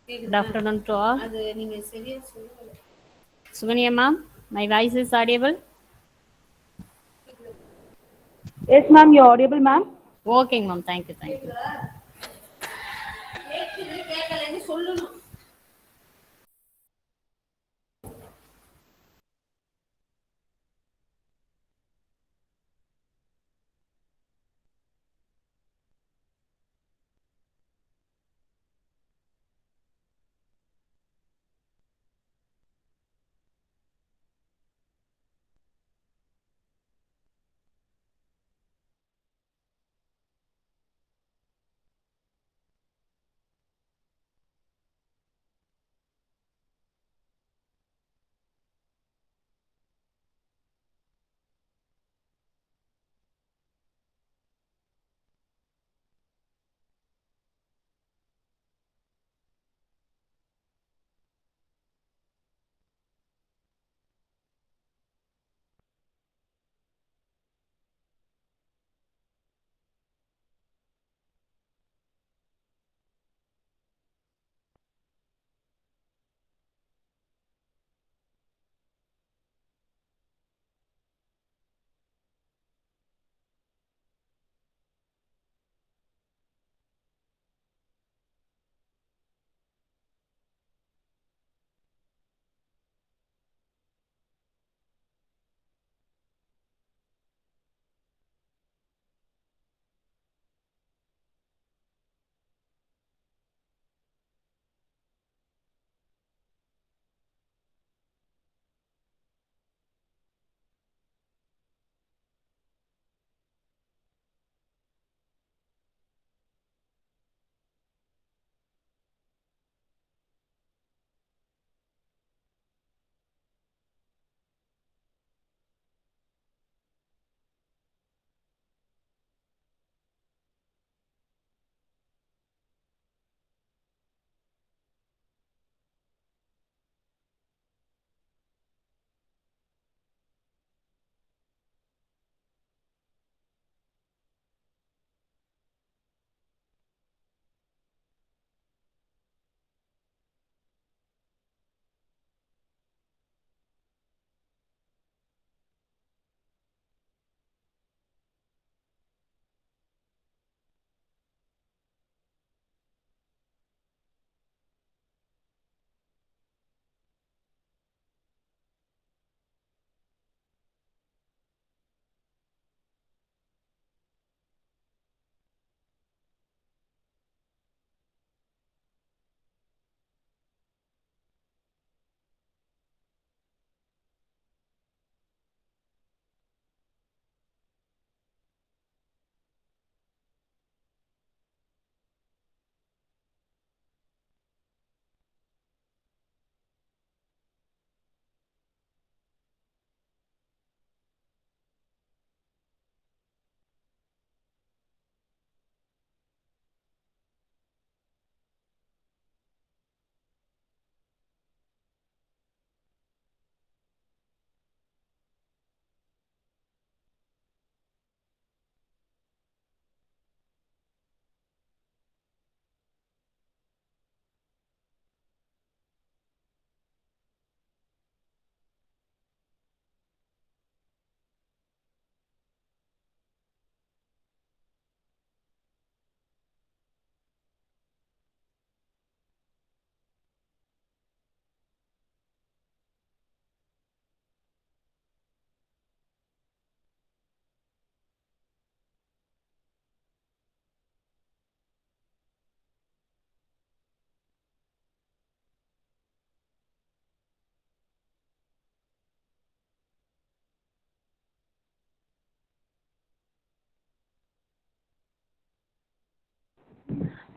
Good afternoon to all. Suganya ma'am, my voice is audible? Yes, ma'am, you're audible, ma'am. Okay, ma'am. Thank you. Thank you.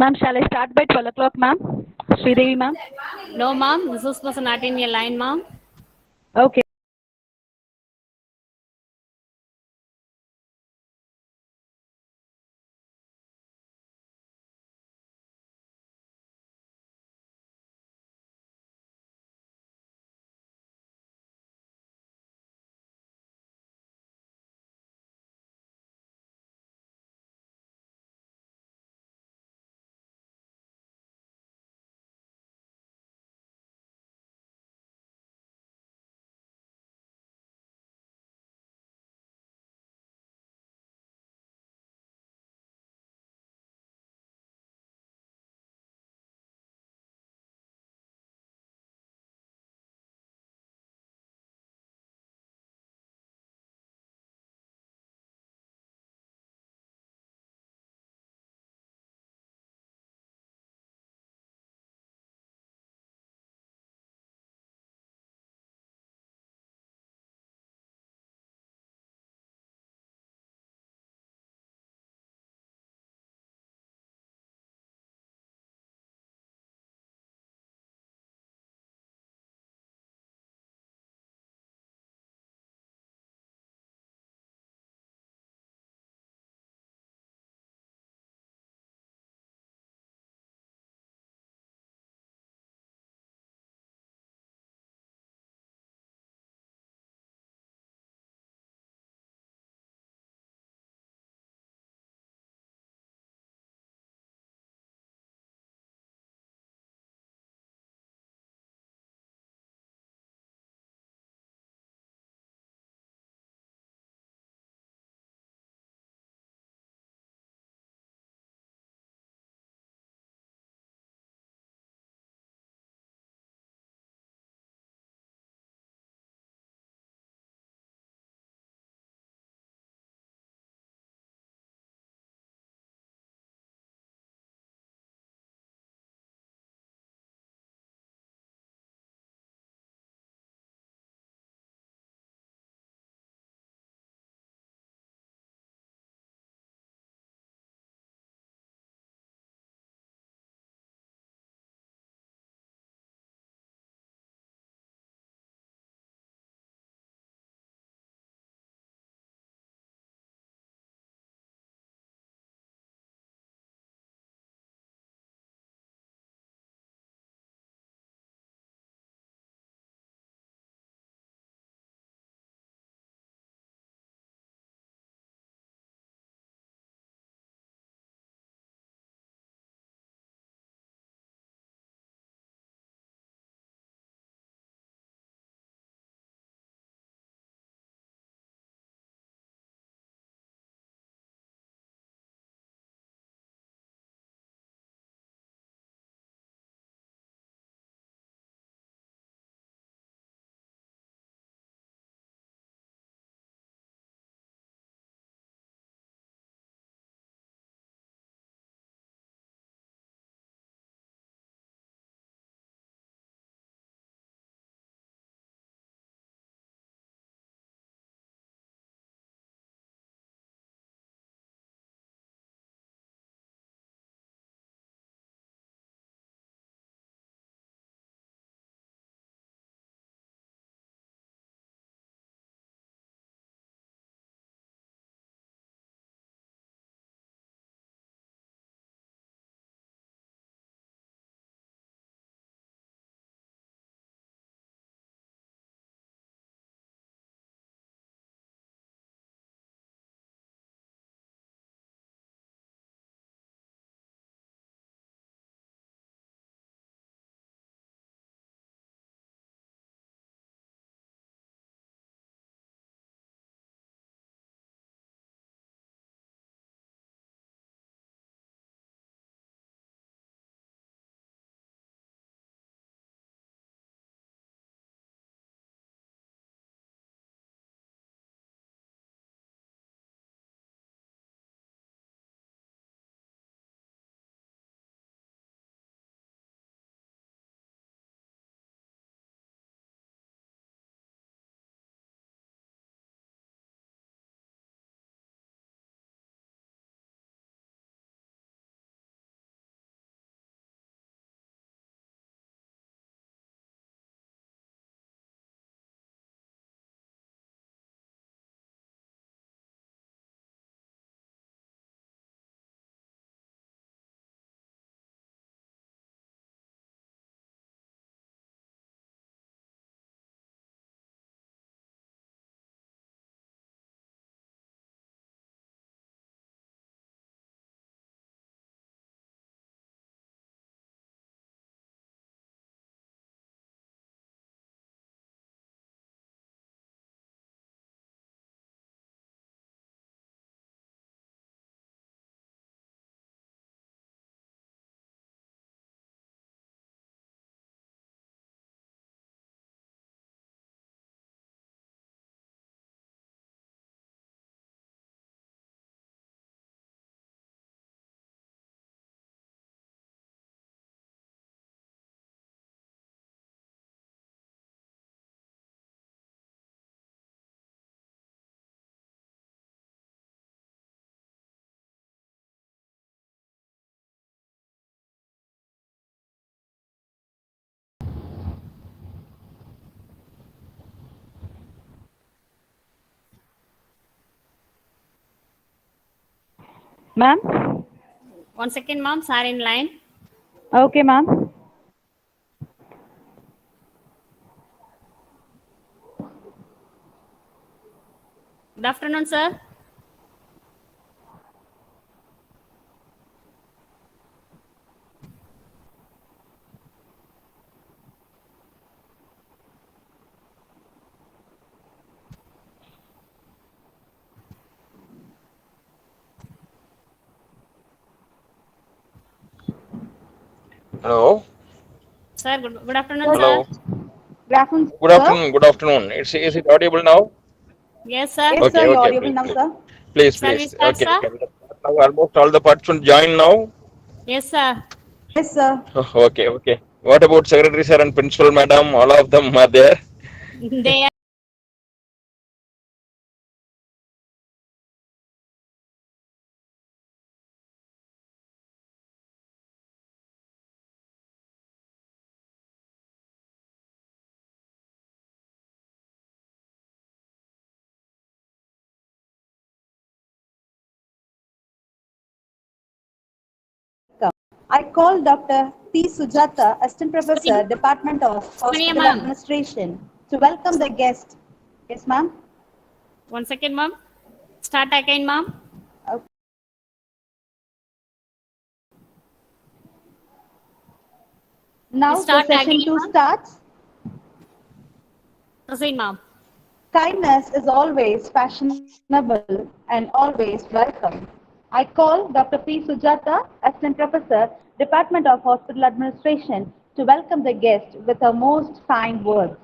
Ma'am, shall I start by 12 o'clock, ma'am? Sridevi, ma'am? No, ma'am. This was not in your line, ma'am. Okay. Ma'am? One second, ma'am. Sir in line. Okay, ma'am. Good afternoon, sir. Hello. Sir, good afternoon, Hello. sir. Good afternoon, Good sir. afternoon. Good afternoon. Is it audible now? Yes, sir. Yes, sir, Okay. you're Okay. audible Please. now, Please. sir. Please. Shall we Please. start, Okay. sir? Okay. Let's start now. Almost all the participants join now. Yes, sir. Yes, sir. Okay. Okay. What about secretary sir and principal madam? All of them are there. They are I call Dr. P. Sujata, Assistant Professor, Sumani. Department of Sumani, Hospital ma'am. Administration, to welcome the guest. Yes, ma'am. One second, ma'am. Start again, ma'am. Okay. Now the Start session again, 2 ma'am. starts. Proceed, ma'am. Kindness is always fashionable and always welcome. I call Dr. P. Sujata, Assistant Professor, Department of Hospital Administration, to welcome the guest with her most kind words.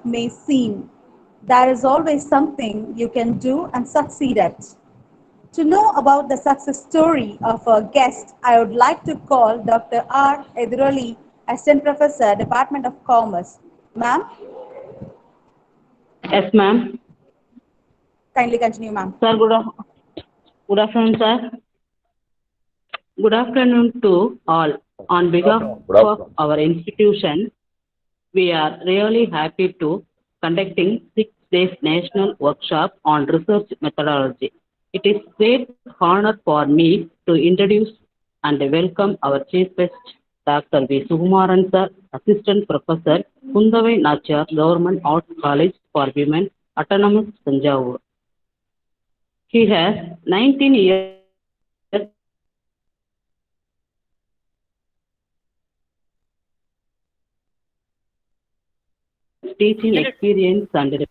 May seem, there is always something you can do and succeed at. To know about the success story of our guest, I would like to call Dr. R. Eduroli, Assistant Professor, Department of Commerce. Ma'am, Yes, ma'am. kindly continue, ma'am. Sir, good afternoon, sir. Good afternoon to all. On behalf Good of afternoon. our institution, we are really happy to conducting 6 days national workshop on research methodology. It is great honor for me to introduce and welcome our chief guest, Dr.V.SUGUMARAN, sir, Assistant Professor, Kundavai, Naachiyaar, Government Arts College for Women, Autonomous, Thanjavur. He has 19 years teaching experience and research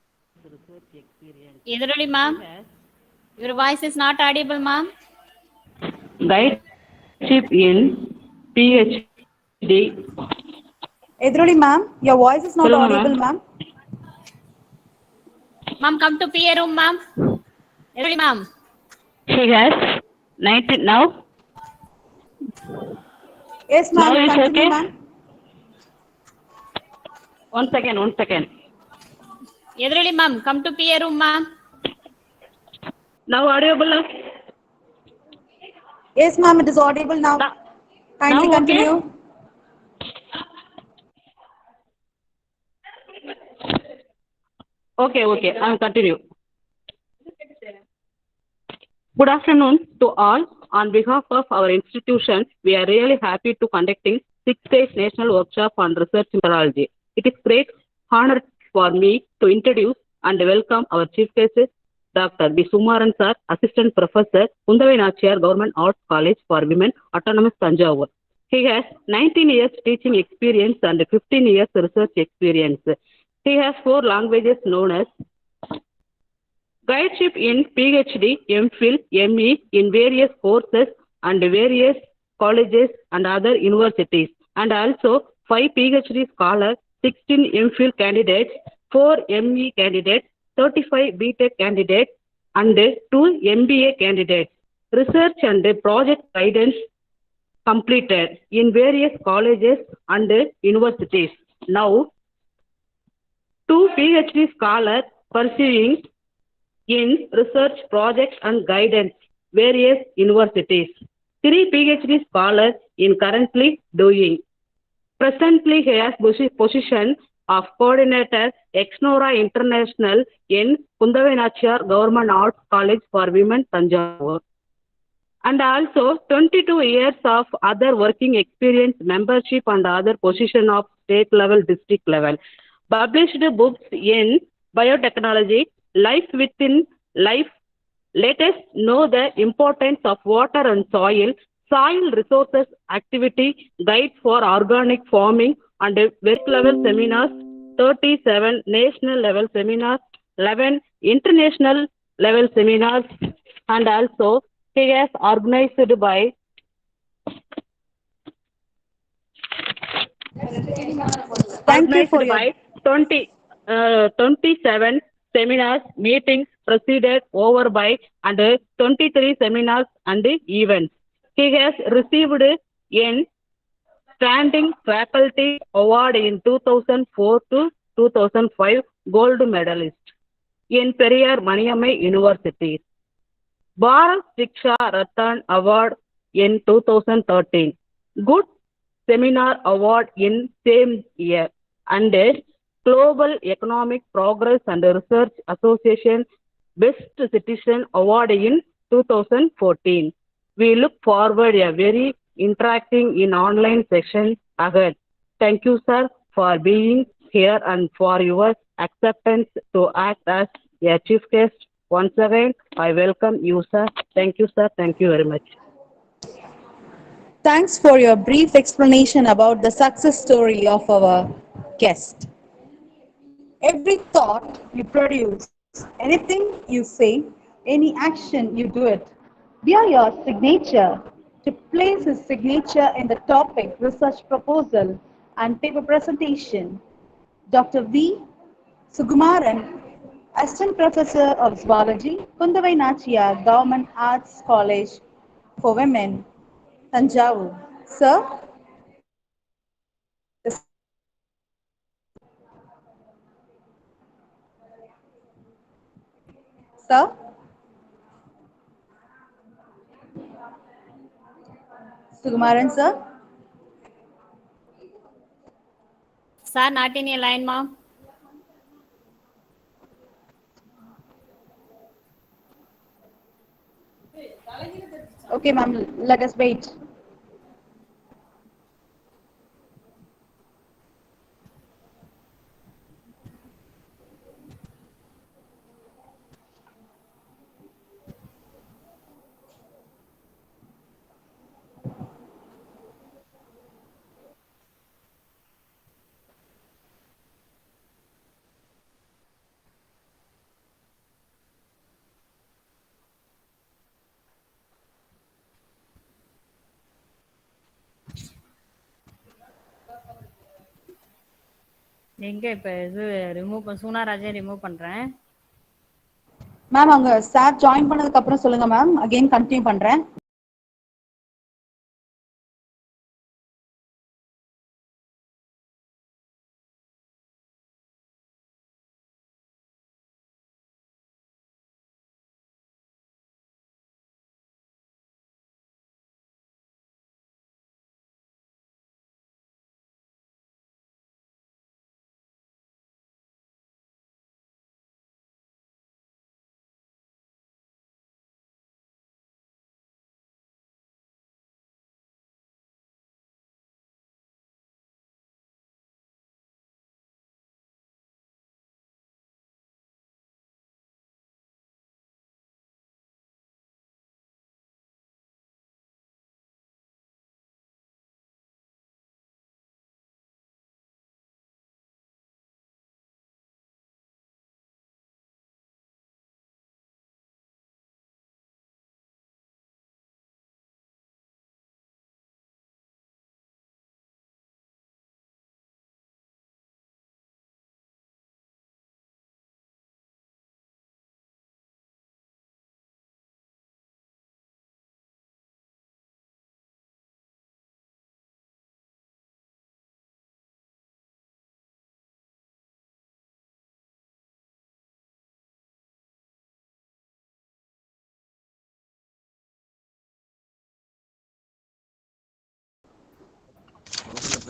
experience. Edurali, ma'am. Your voice is not audible, ma'am. Guideship in PhD. Eduroli, ma'am, your voice is not Hello, audible, ma'am. ma'am. Ma'am, come to PA room, ma'am. Edurali, ma'am. He has 19 now. Yes, Now ma'am, it's continue, okay. ma'am. One second. Edurali, ma'am. Come to PA room, ma'am. Now audible? Yes, ma'am, it is audible now. Now, Kindly now okay? continue. Okay, I'll continue. Good afternoon to all. On behalf of our institution, we are really happy to conducting 6 days national workshop on research methodology. It is great honor for me to introduce and welcome our chief guest, Dr.V.SUGUMARAN sir, Assistant Professor, Kundavai Naachiyaar Government Arts College for Women, Autonomous Thanjavur. He has 19 years teaching experience and 15 years research experience. He has 4 languages known as guideship in PhD, MPhil, ME in various courses and various colleges and other universities, and also 5 PhD scholars, 16 MPhil candidates, 4 ME candidates, 35 BTech candidates, and 2 MBA candidates. Research and project guidance completed in various colleges and universities. Now, 2 PhD scholars pursuing in research projects and guidance, various universities. 3 PhD scholars in currently doing. Presently, he has position of coordinator Exnora International in Kundavai Naachiyaar Government Arts College for Women, Thanjavur. And also 22 years of other working experience, membership and other position of state level, district level. Published books in biotechnology, life within life. Let us know the importance of water and soil resources activity, guide for organic farming and West level seminars, 37 national level seminars, 11 international level seminars, and also he has organized by Thank you for 27 seminars, meetings presided over by and 23 seminars and events. He has received an Standing Faculty Award in 2004 to 2005, Gold Medalist in Periyar Maniammai University. Bharat Shiksha Ratan Award in 2013. Good Seminar Award in same year. And Global Economic Progress and Research Association Best Citizen Award in 2014. We look forward a very interacting in online session ahead. Thank you, sir, for being here and for your acceptance to act as a chief guest. Once again, I welcome you, sir. Thank you, sir. Thank you very much. Thanks for your brief explanation about the success story of our guest. Every thought you produce, anything you say, any action you do it, via your signature to place his signature in the topic, research proposal, and paper presentation. Dr. V. Sugumaran, Assistant Professor of Zoology, Kundavai Naachiyaar Government Arts College for Women, Thanjavur. Sir, sir, Sugumaran, sir. Sir, not in a line, ma'am. Okay, ma'am, let us wait. எங்க இப்ப இது remove சூனாராஜே remove பண்றேன். Ma'am அவங்க sir join பண்ணதுக்கு அப்புறம் சொல்லுங்க ma'am, again continue பண்றேன்.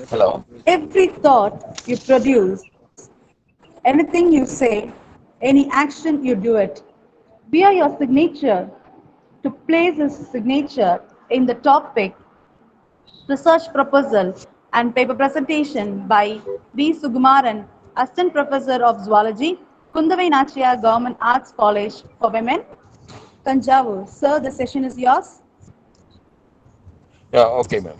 Hello. Every thought you produce, anything you say, any action you do it, via your signature to place a signature in the topic, research proposal, and paper presentation by V. Sugumaran, Assistant Professor of Zoology, Kundavai Naachiyaar Government Arts College for Women, Thanjavur. Sir, the session is yours. Yeah, okay, ma'am.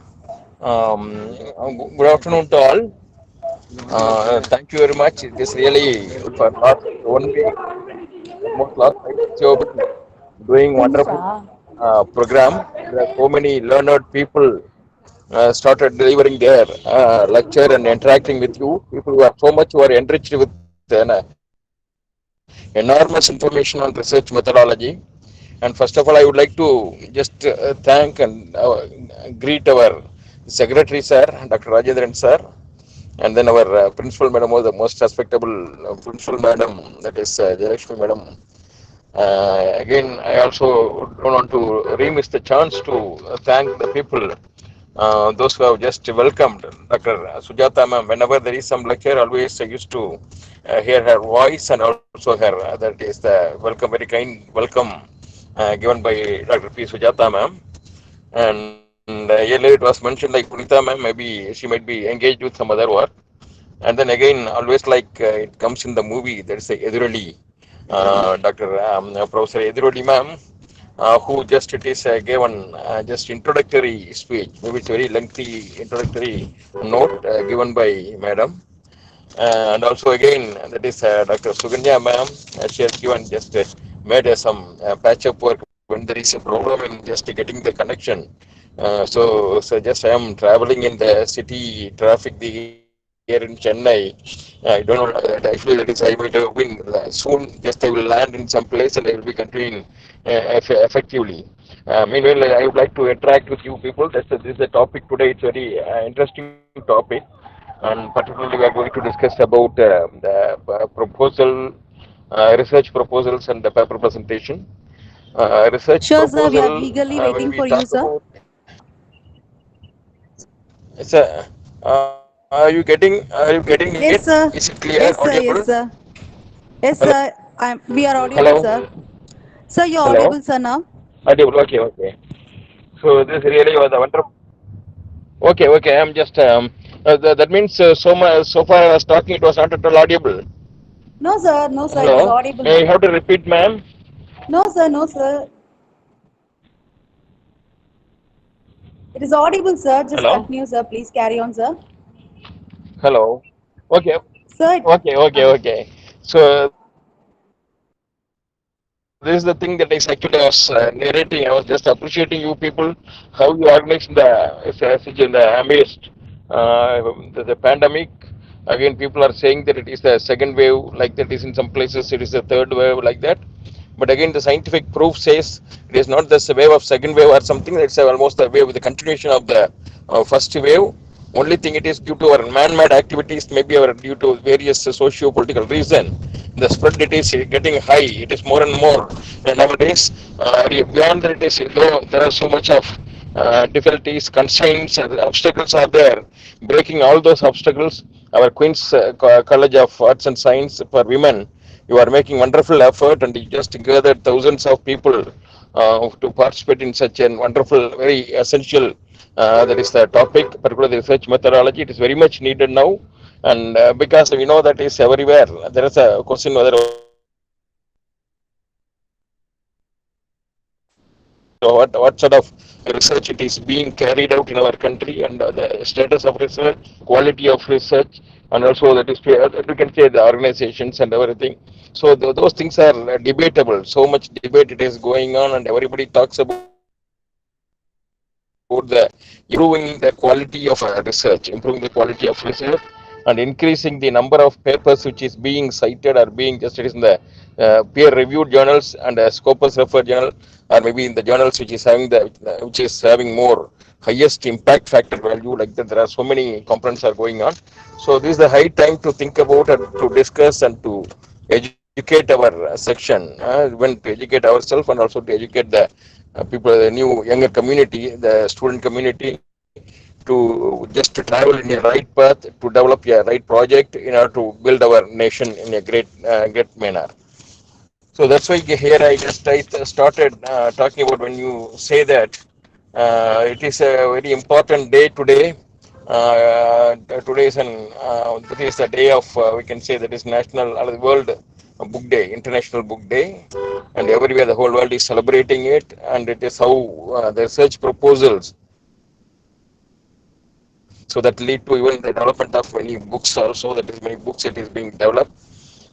Good afternoon to all. Thank you very much. This really for last 1 week, almost last 5 6 you have been doing wonderful program. There are so many learned people started delivering their lecture and interacting with you. People who are so much who are enriched with enormous information on research methodology. And first of all, I would like to just thank and greet our Secretary Sir, Dr. Rajendran Sir, and then our Principal Madam was the most respectable Principal Madam, that is Jayalakshmi Madam. Again, I also don't want to remiss the chance to thank the people, those who have just welcomed Dr. Sujata ma'am. Whenever there is some lecture, always I used to hear her voice and also her, that is the welcome, very kind welcome given by Dr. P. Sujata ma'am. And earlier it was mentioned like Punita ma'am, maybe she might be engaged with some other work. And then again, always like it comes in the movie, there is a Edurali, Dr. Professor Edurali ma'am, who just it is given just introductory speech. Maybe it's a very lengthy introductory note given by madam. And also again, that is Dr. Suganya ma'am. She has given just made some patch up work when there is a problem in just getting the connection. So just I am traveling in the city traffic here in Chennai. I don't know. Actually, that is I might have been soon. Just I will land in some place and I will be continuing effectively. Meanwhile, I would like to interact with you people. This is the topic today. It's very interesting topic, and particularly we are going to discuss about the proposal, research proposals, and the paper presentation. Research Sure, sir. We are proposal. eagerly When waiting we for you, talk sir. about, it's a, are you getting it? Yes, Is sir. it clear, Yes, audible? sir. Yes, sir. Yes, Hello, sir. We are audible, hello, sir. Sir, you're hello. audible, sir, now. Audible. Okay, okay. So this really was a wonderful. Okay, okay. I'm just that means so far I was talking, it was not at all audible. No, sir. No, sir. It is Hello. audible May I now. have to repeat, ma'am? No, sir. No, sir. It is audible, sir. Just Hello. continue, sir. Please carry on, sir. Hello. Okay. Sir, Okay. So this is the thing that is actually I was narrating. I was just appreciating you people how you organize the in the amidst the pandemic. Again, people are saying that it is the second wave, like that is in some places. It is the third wave, like that. But again, the scientific proof says it is not the wave of second wave or something. It's almost the wave, the continuation of the first wave. Only thing it is due to our man-made activities, maybe our due to various socio-political reason. The spread it is getting high. It is more and more. And nowadays, beyond that, it is though there are so much of difficulties, constraints, obstacles are there. Breaking all those obstacles, our Queen's College of Arts and Science for Women, you are making wonderful effort, and you just gathered thousands of people to participate in such a wonderful, very essential. That is the topic, particularly the research methodology. It is very much needed now, and because we know that is everywhere. There is a question whether what sort of research it is being carried out in our country, and the status of research, quality of research, and also that is we can say the organizations and everything. So those things are debatable. So much debate it is going on, and everybody talks about the improving the quality of research, improving the quality of research, and increasing the number of papers which is being cited or being just it is in the peer-reviewed journals and Scopus referred journal, or maybe in the journals which is having which is having more highest impact factor value. Like that, there are so many components are going on. So this is the high time to think about and to discuss and to educate our section, when to educate ourselves and also to educate the people, the new younger community, the student community, to just to travel in a right path, to develop a right project in order to build our nation in a great manner. So that's why here I started talking about when you say that it is a very important day today. Today is that is the day of we can say that is National World Book Day, International Book Day, and everywhere the whole world is celebrating it. And it is how the research proposals so that lead to even the development of many books also. That is many books it is being developed.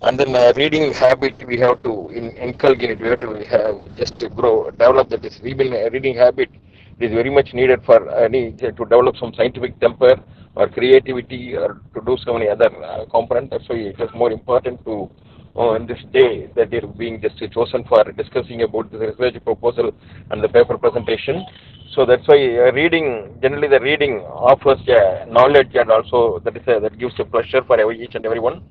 And then reading habit we have to inculcate, we have to have just to grow, develop that is reading habit is very much needed for any to develop some scientific temper or creativity or to do so many other components. That's why it is more important to in this day that is being just chosen for discussing about the research proposal and the paper presentation. So that's why generally the reading offers knowledge, and also that gives a pleasure for each and everyone.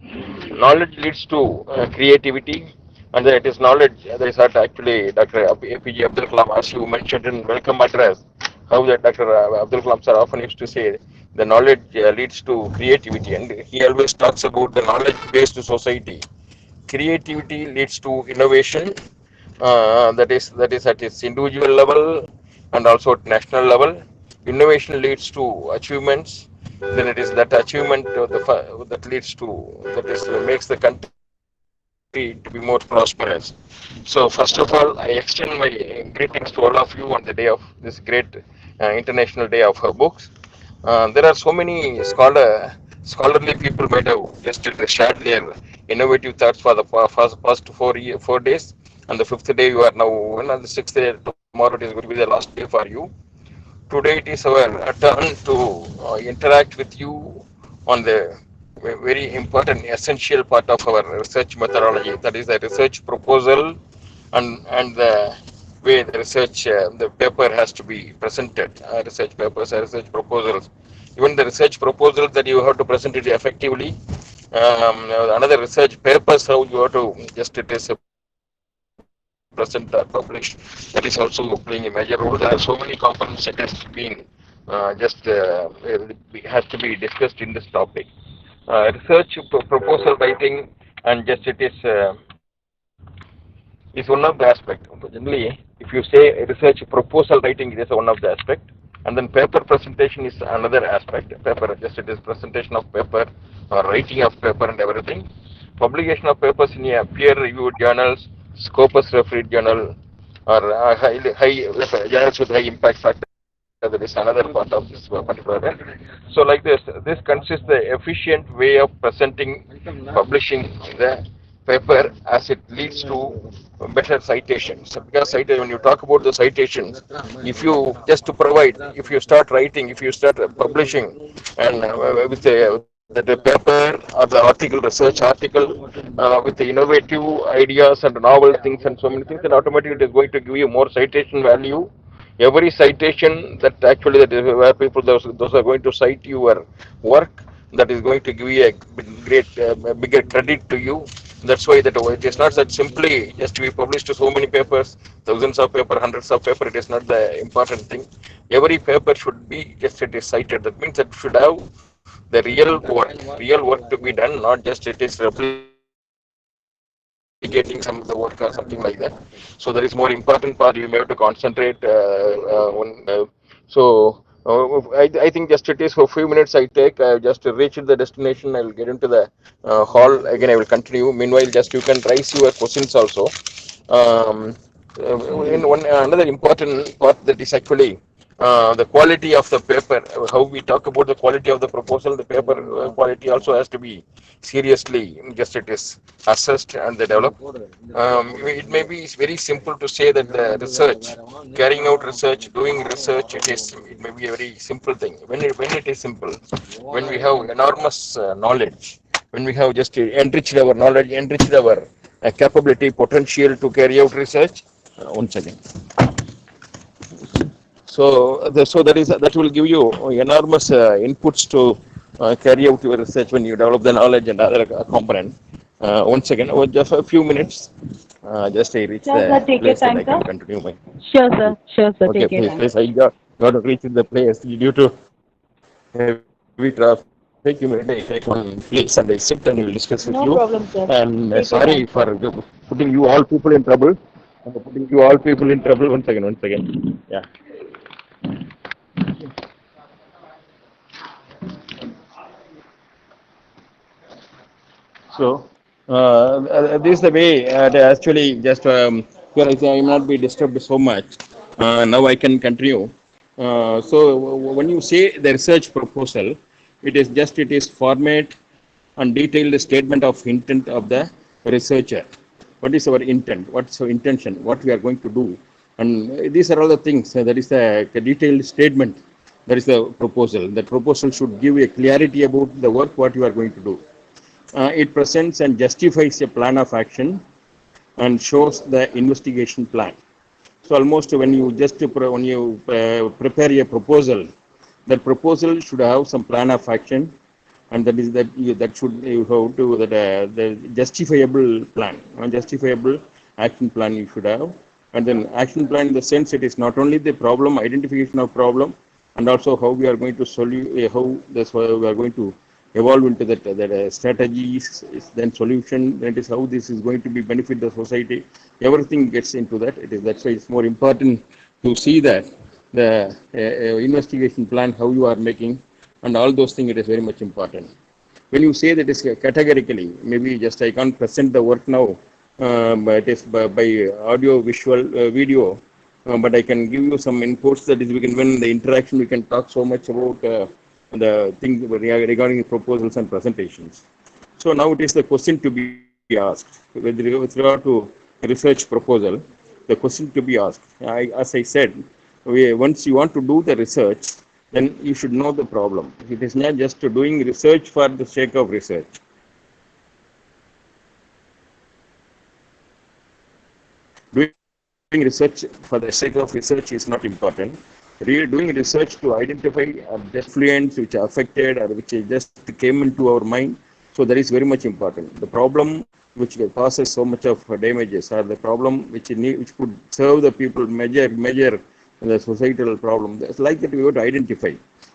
Knowledge leads to creativity, and it is knowledge that is what actually Dr. APJ Abdul Kalam, as you mentioned in welcome address, how that Dr. Abdul Kalam sir often used to say the knowledge leads to creativity, and he always talks about the knowledge-based society. Creativity leads to innovation, that is at its individual level and also at national level. Innovation leads to achievements. Then it is that achievement that leads to makes the country to be more prosperous. So first of all, I extend my greetings to all of you on the day of this great International Day of Books. There are so many scholarly people might have just shared their innovative thoughts for the past 4 days, and the fifth day you are now, and on the sixth day tomorrow it is going to be the last day for you. Today it is our turn to interact with you on the very important, essential part of our research methodology. That is the research proposal and the way the paper has to be presented. Research papers, research proposals. Even the research proposal that you have to present it effectively. Another research papers how you have to just it is present or publish. That is also playing a major role. There are so many components that has been has to be discussed in this topic. Research proposal writing and just it is one of the aspects. Generally, if you say research proposal writing, it is one of the aspect, and then paper presentation is another aspect. Paper just it is presentation of paper or writing of paper and everything. Publication of papers in a peer-reviewed journals, Scopus refereed journal, or high journals with high impact factor. That is another part of this particular. So like this consists the efficient way of presenting, publishing the paper as it leads to better citations. So because when you talk about the citations, if you just to provide, if you start writing, if you start publishing, and with the paper or the article, research article, with the innovative ideas and novel things and so many things, then automatically it is going to give you more citation value. Every citation that actually that is where people those are going to cite your work, that is going to give you a bigger credit to you. That's why that it is not that simply just to be published to so many papers, thousands of paper, hundreds of paper. It is not the important thing. Every paper should be just it is cited. That means that should have the real work to be done, not just it is replicating some of the work or something like that. So that is more important part. You may have to concentrate on. I think just it is for a few minutes I take. I just reached the destination. I will get into the hall again. I will continue. Meanwhile, just you can raise your questions also. Um, Another important part that is actually the quality of the paper. How we talk about the quality of the proposal, the paper quality also has to be seriously just it is assessed and developed. It may be very simple to say that the research, carrying out research, doing research, it may be a very simple thing. When it is simple, when we have enormous knowledge, when we have just enriched our knowledge, enriched our capability, potential to carry out research. One second. So that will give you enormous inputs to carry out your research when you develop the knowledge and other component. Once again, just a few minutes. Just I reach the place and I can continue my. Sure, sir. Okay, Take your time. please. I got to reach the place due to heavy traffic, you may take one place and I sit and we will discuss with you. No problem, sir. And Take your sorry time, for sir. putting you all people in trouble. Putting you all people in trouble. One second, one second. Yeah. So, this is the way actually just here I will not be disturbed so much. Now I can continue. When you say the research proposal, it is format and detailed statement of intent of the researcher. What is our intent? What's our intention? What we are going to do? And these are all the things. That is the detailed statement. That is the proposal. The proposal should give a clarity about the work what you are going to do. It presents and justifies a plan of action and shows the investigation plan. So almost when you prepare a proposal, that proposal should have some plan of action, and that should you have to that the justifiable plan, justifiable action plan you should have, and then action plan in the sense it is not only the problem identification of problem, and also how we are going to how this we are going to evolve into that strategies, then solution, that is how this is going to be benefit the society. Everything gets into that. That's why it's more important to see that the investigation plan how you are making, and all those things. It is very much important. When you say that is categorically, maybe just I can't present the work now, but it is by audio, visual, video, but I can give you some inputs that is we can, when the interaction, we can talk so much about the things regarding the proposals and presentations. So now it is the question to be asked with regard to research proposal. The question to be asked, as I said, once you want to do the research, then you should know the problem. It is not just doing research for the sake of research. Doing research for the sake of research is not important. Really doing research to identify effluents which are affected or which just came into our mind. So that is very much important. The problem which causes so much of damages, or the problem which could serve the people, measure the societal problem. It's like that we have to identify.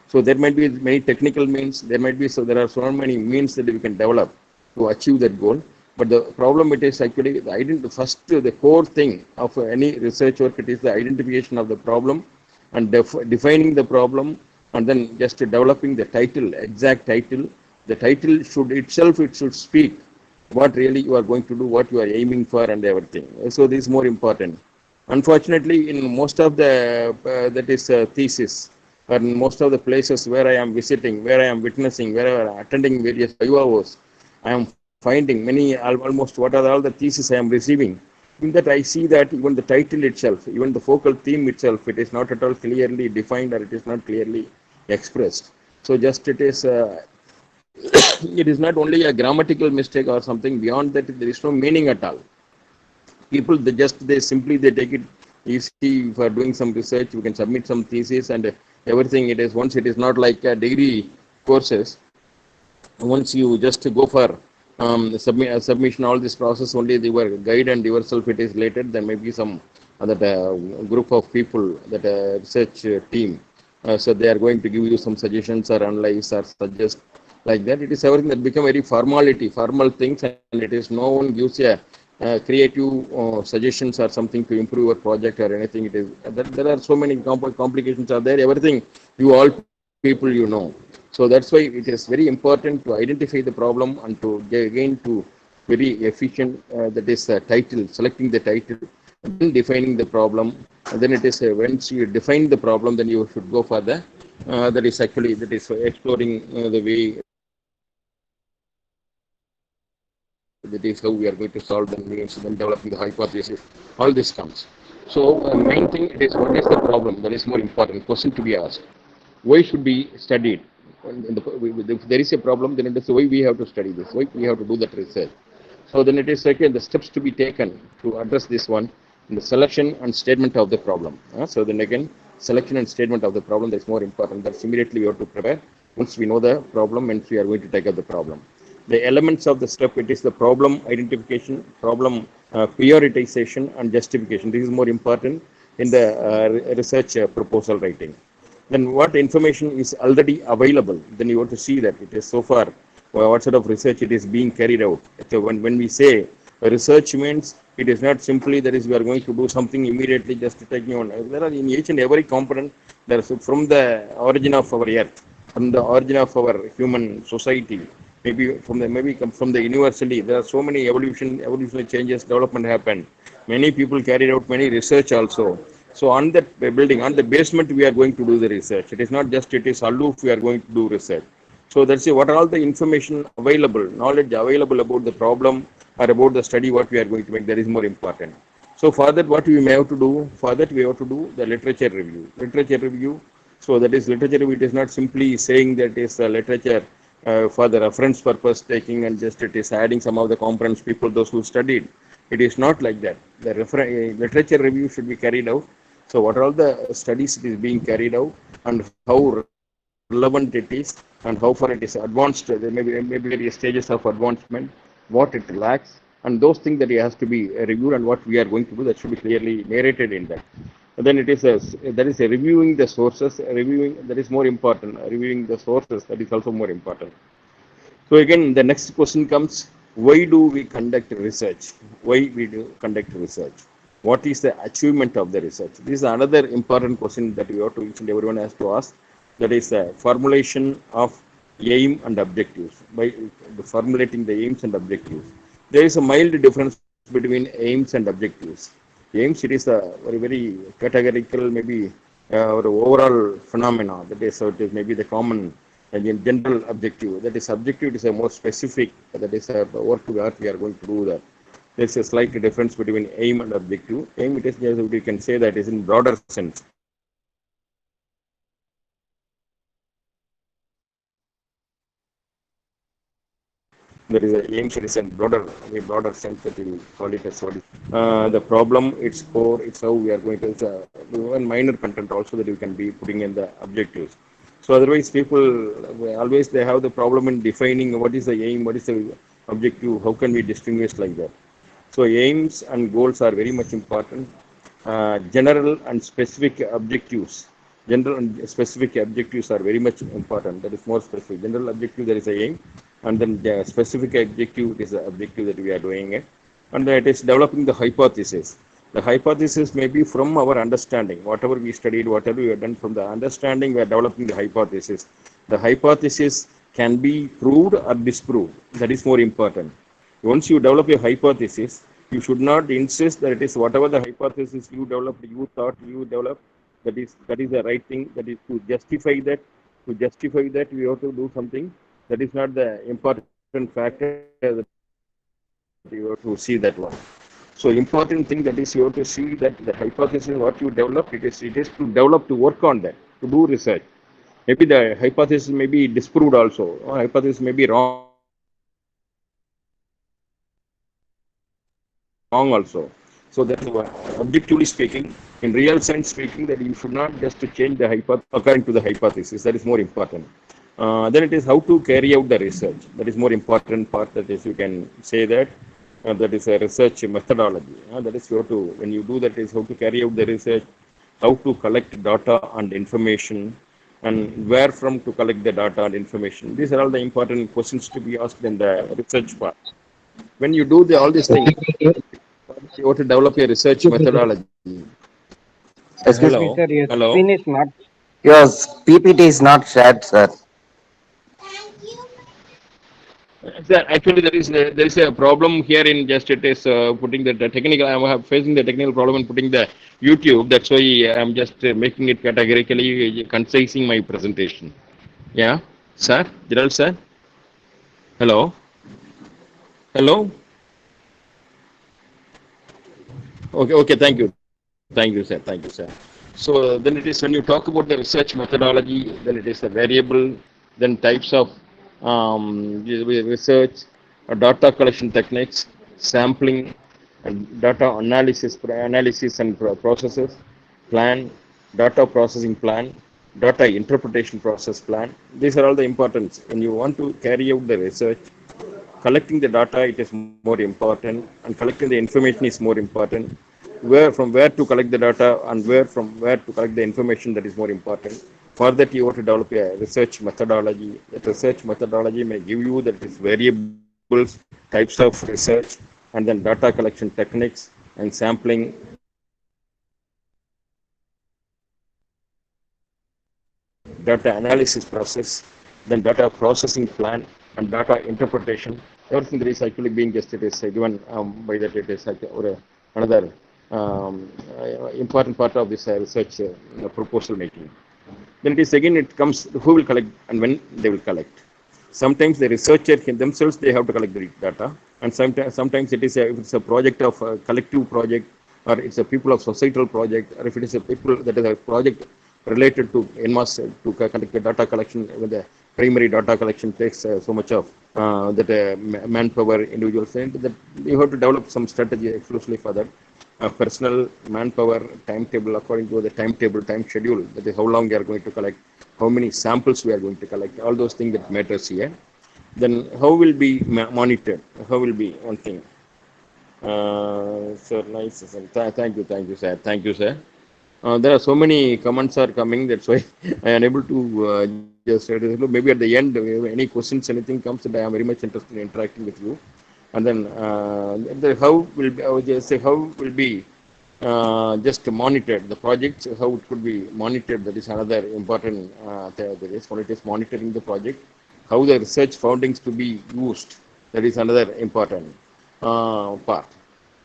So there might be many technical means. There are so many means that we can develop to achieve that goal. But the problem it is actually the core thing of any research work. It is the identification of the problem and defining the problem, and then just developing the title, exact title. The title it should speak what really you are going to do, what you are aiming for, and everything. So this is more important. Unfortunately, in most of the thesis, or in most of the places where I am visiting, where I am witnessing, where I am attending various IOOs, I am finding almost what are all the theses I am receiving. In that I see that even the title itself, even the focal theme itself, it is not at all clearly defined, or it is not clearly expressed. So just it is it is not only a grammatical mistake or something. Beyond that, there is no meaning at all. People they take it easy for doing some research. You can submit some thesis and everything. It is once it is not like degree courses. Once you just go for submission, all this process only your guide and yourself it is related. There may be some other group of people that research team. So they are going to give you some suggestions or analyze or suggest like that. It is everything that become very formal things, and it is no one gives a creative suggestions or something to improve your project or anything. It is there are so many complications are there. Everything you all people you know. So that's why it is very important to identify the problem and to again to very efficient. That is title, selecting the title, and then defining the problem. And then it is once you define the problem, then you should go for the that is exploring the way. That is how we are going to solve the means, then developing the hypothesis. All this comes. So main thing it is what is the problem? That is more important question to be asked. Why should be studied? If there is a problem, then it is why we have to study this. Why we have to do that research. So then it is again the steps to be taken to address this one in the selection and statement of the problem. So then again, selection and statement of the problem, that's more important. That's immediately we have to prepare. Once we know the problem, and we are going to take up the problem. The elements of the step, it is the problem identification, problem prioritization, and justification. This is more important in the research proposal writing. then what information is already available, then you have to see that it is so far, what sort of research it is being carried out. So when we say research means, it is not simply that is we are going to do something immediately just to take on. There are in each and every component, there is from the origin of our earth, from the origin of our human society, maybe from the universally, there are so many evolutionary changes, development happened. Many people carried out many research also. So on that building, on the basement, we are going to do the research. It is not just it is aloof, we are going to do research. So that's what are all the information available, knowledge available about the problem or about the study what we are going to make, that is more important. So for that, what we may have to do, for that we have to do the literature review. Literature review, so that is literature review, it is not simply saying that is literature for the reference purpose taking and just it is adding some of the components, people, those who studied. It is not like that. The literature review should be carried out. So what are all the studies it is being carried out and how relevant it is and how far it is advanced, there maybe various stages of advancement, what it lacks, and those things that it has to be reviewed and what we are going to do, that should be clearly narrated in that. And then it is that is a reviewing the sources, reviewing that is more important. Reviewing the sources, that is also more important. So again, the next question comes: why do we conduct research? Why we do conduct research? What is the achievement of the research? This is another important question that we have to each and everyone has to ask. That is the formulation of aim and objectives. By formulating the aims and objectives, there is a mild difference between aims and objectives. Aims, it is a very categorical, maybe or overall phenomena. That is, so it is maybe the common and in general objective. That is subjective, it is a more specific, that is what we are going to do that. There's a slight difference between aim and objective. Aim, it is just, we can say that is in broader sense. There is a aim, it is in broader sense that we call it as what is the problem, its core, it's how we are going to, one minor content also that we can be putting in the objectives. So otherwise people always they have the problem in defining what is the aim, what is the objective, how can we distinguish like that. So aims and goals are very much important. General and specific objectives. General and specific objectives are very much important. That is more specific. General objective, there is a aim, and then the specific objective is the objective that we are doing it, and that is developing the hypothesis. The hypothesis may be from our understanding. Whatever we studied, whatever we have done from the understanding, we are developing the hypothesis. The hypothesis can be proved or disproved. That is more important. Once you develop a hypothesis, you should not insist that it is whatever the hypothesis you developed, you thought you developed, that is the right thing. That is to justify that. To justify that, we have to do something. That is not the important factor that you have to see that one. So important thing that is you have to see that the hypothesis what you develop, it is to develop, to work on that, to do research. Maybe the hypothesis may be disproved also, or hypothesis may be wrong also. So that is objectively speaking, in real sense speaking, that you should not just change the hypothesis according to the hypothesis. That is more important. Then it is how to carry out the research. That is more important part. That is, you can say that is a research methodology. That is how to, when you do that, is how to carry out the research, how to collect data and information, and where from to collect the data and information. These are all the important questions to be asked in the research part. When you do all these things, you have to develop a research methodology. Excuse me, Hello, sir. Your hello. screen is not. Your PPT is not shared, sir. Actually, there is a problem here in just it is putting the technical. I am facing the technical problem in putting the YouTube. That's why I am just making it categorically concising my presentation. Yeah, sir, Gerald sir. Hello, hello. Okay, okay. Thank you, sir. Thank you, sir. So then it is when you talk about the research methodology, then it is the variable, then types of research, data collection techniques, sampling, and data analysis and processes, plan, data processing plan, data interpretation process plan. These are all the importance. When you want to carry out the research, collecting the data it is more important, and collecting the information is more important. Where to collect the data and where to collect the information, that is more important. For that, you have to develop a research methodology. That research methodology may give you that is variables, types of research, and then data collection techniques and sampling, data analysis process, then data processing plan, and data interpretation. Everything that is actually being just it is given by that it is another important part of this research proposal making. Then it is again it comes who will collect and when they will collect. Sometimes the researcher themselves they have to collect the data, and sometimes it is if it's a project of a collective project, or it's a people of societal project, or if it is a people that is a project related to NMAS to collect the data collection. When the primary data collection takes so much of that manpower individuals, and that you have to develop some strategy exclusively for that. Personal manpower timetable according to the timetable time schedule, that is how long we are going to collect, how many samples we are going to collect, all those things that matters here. Then how will be monitored, how will be one thing. So nice. Thank you, sir. Thank you, sir. There are so many comments are coming. That's why I am able to just maybe at the end, any questions, anything comes, that I am very much interested in interacting with you. And then how will be, I would just say how will be just monitored the projects, how it could be monitored. That is another important there is when it is monitoring the project, how the research findings to be used. That is another important part.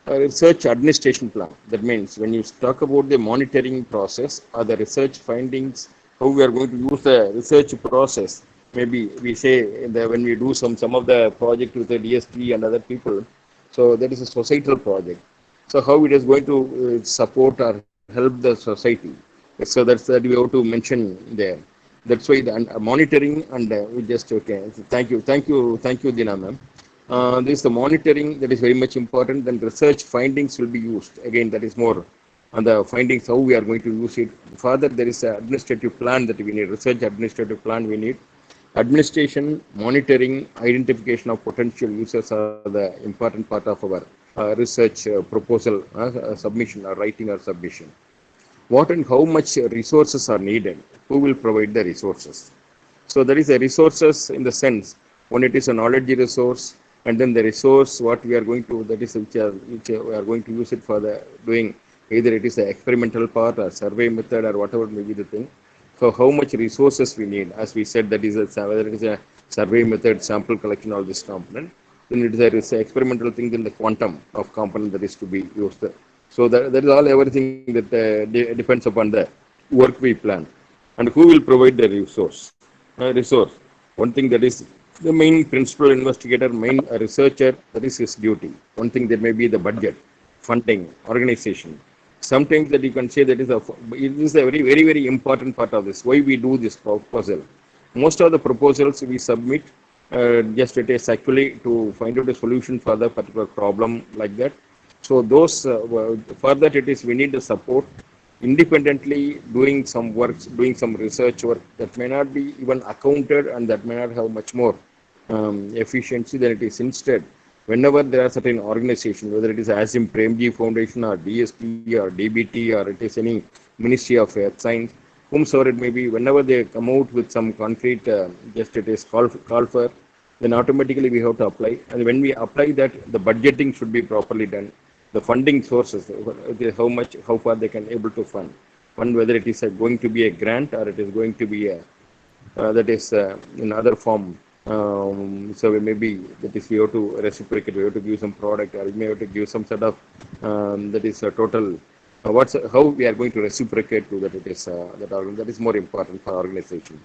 Research administration plan. That means when you talk about the monitoring process or the research findings, how we are going to use the research process. Maybe we say that when we do some of the project with the DSP and other people, so that is a societal project. So how it is going to support or help the society. So that we have to mention there. That's why the monitoring and we just okay. Thank you, Dina ma'am. This the monitoring that is very much important. Then research findings will be used. Again, that is more on the findings, how we are going to use it. Further, there is an administrative plan that we need, research administrative plan we need. Administration, monitoring, identification of potential users are the important part of our research proposal submission or writing or submission. What and how much resources are needed? Who will provide the resources? So there is a resources in the sense when it is a knowledge resource, and then the resource what we are going to, that is which we are going to use it for the doing, either it is the experimental part or survey method or whatever may be the thing. So how much resources we need, as we said, that is whether it is a survey method, sample collection, all this component. Then it is a experimental thing, then the quantum of component that is to be used. So that is all everything that depends upon the work we plan. And who will provide the resource? One thing that is the main principal investigator, main researcher, that is his duty. One thing that may be the budget, funding, organization. Sometimes that you can say that it is a very, very, very important part of this. Why we do this proposal? Most of the proposals we submit just it is actually to find out a solution for the particular problem like that. So those for that it is we need the support independently doing some works, doing some research work that may not be even accounted and that may not have much more efficiency than it is. Instead, whenever there are certain organizations, whether it is Asim Premji Foundation or DSP or DBT or it is any Ministry of Earth Science, whomsoever it may be, whenever they come out with some concrete, just it is call for, then automatically we have to apply. And when we apply that, the budgeting should be properly done. The funding sources, how far they can able to fund, whether it is going to be a grant or it is going to be a that is in other form. So maybe that is we have to reciprocate, we have to give some product, or we may have to give some sort of that is a total. How we are going to reciprocate to that? It is that is more important for organization.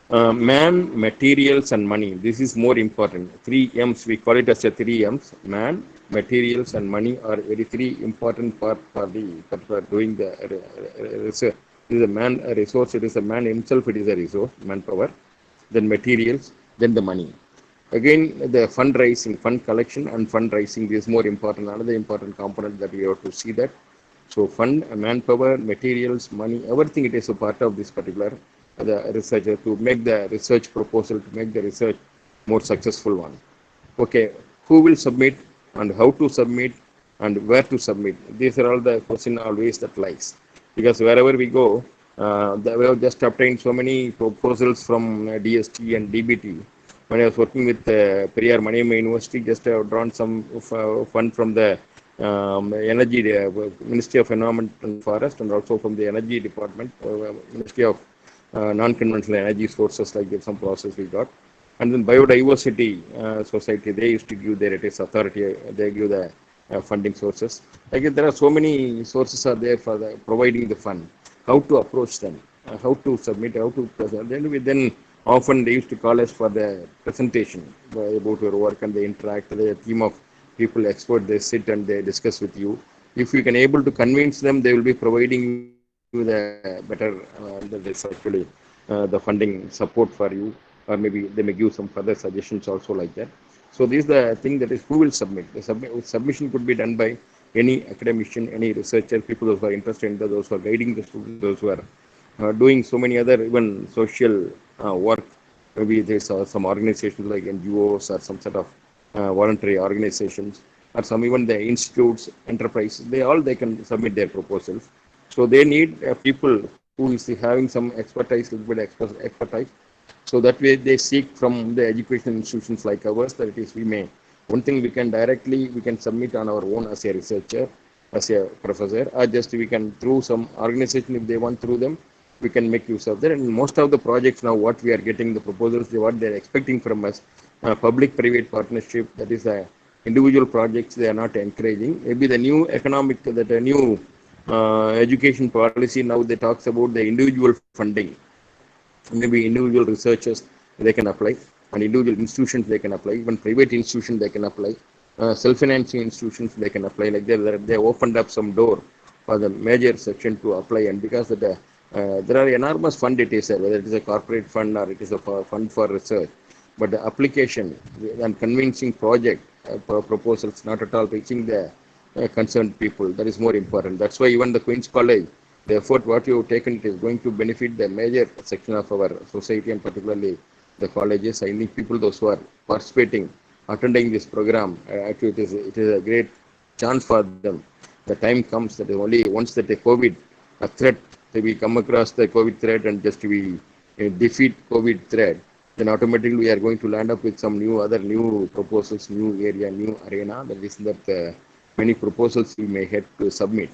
Man, materials, and money. This is more important. 3 M's, we call it as a 3 M's. Man, materials, and money are very 3 important part for doing the research. It is a man a resource. It is a man himself. It is a resource, manpower. Then materials. Then the money. Again, the fundraising, fund collection, and fundraising is more important. Another important component that we have to see that. So fund, manpower, materials, money, everything it is a part of this particular the researcher to make the research proposal, to make the research more successful one. Okay, who will submit and how to submit and where to submit? These are all the question always that lies. Because wherever we go, We have just obtained so many proposals from DST and DBT. When I was working with Periyar Maniamma University, just I have drawn some fund from the Energy Ministry of Environment and Forest, and also from the Energy Department, Ministry of Non-Conventional Energy Sources, like that, some process we got. And then Biodiversity Society, they used to give their, it is authority, they give the funding sources. Like there are so many sources are there for providing the fund. How to approach them, how to submit, how to present. Then often they used to call us for the presentation about your work, and they interact. The team of people, expert, they sit and they discuss with you. If you can able to convince them, they will be providing you the better, that is actually the funding support for you, or maybe they may give some further suggestions also like that. So this is the thing, that is who will submit. The submission could be done by any academician, any researcher, people who are interested in those who are guiding the students, those who are doing so many other even social work. Maybe there's some organizations like NGOs or some sort of voluntary organizations, or some even the institutes, enterprises. They can submit their proposals. So they need people who is having some expertise, little bit expertise. So that way they seek from the educational institutions like ours, that it is we may. One thing we can submit on our own as a researcher, as a professor, or just we can through some organization, if they want through them, we can make use of that. And most of the projects now, what we are getting, the proposals, what they are expecting from us, public-private partnership, that is the individual projects they are not encouraging. Maybe the new economic, that a new education policy now, they talks about the individual funding. Maybe individual researchers, they can apply, and individual institutions, they can apply, even private institutions, they can apply, self-financing institutions, they can apply. Like that, they opened up some door for the major section to apply. And because there are enormous fund it is, whether it is a corporate fund or it is a fund for research, but the application and convincing project proposals not at all reaching the concerned people, that is more important. That's why even the Queen's College, the effort what you have taken, it is going to benefit the major section of our society, and particularly the colleges. I think people, those who are participating, attending this program, actually it is a great chance for them. The time comes that only once that a COVID threat, we come across the COVID threat and just we defeat COVID threat, then automatically we are going to land up with some new proposals, new area, new arena. That is that many proposals we may have to submit.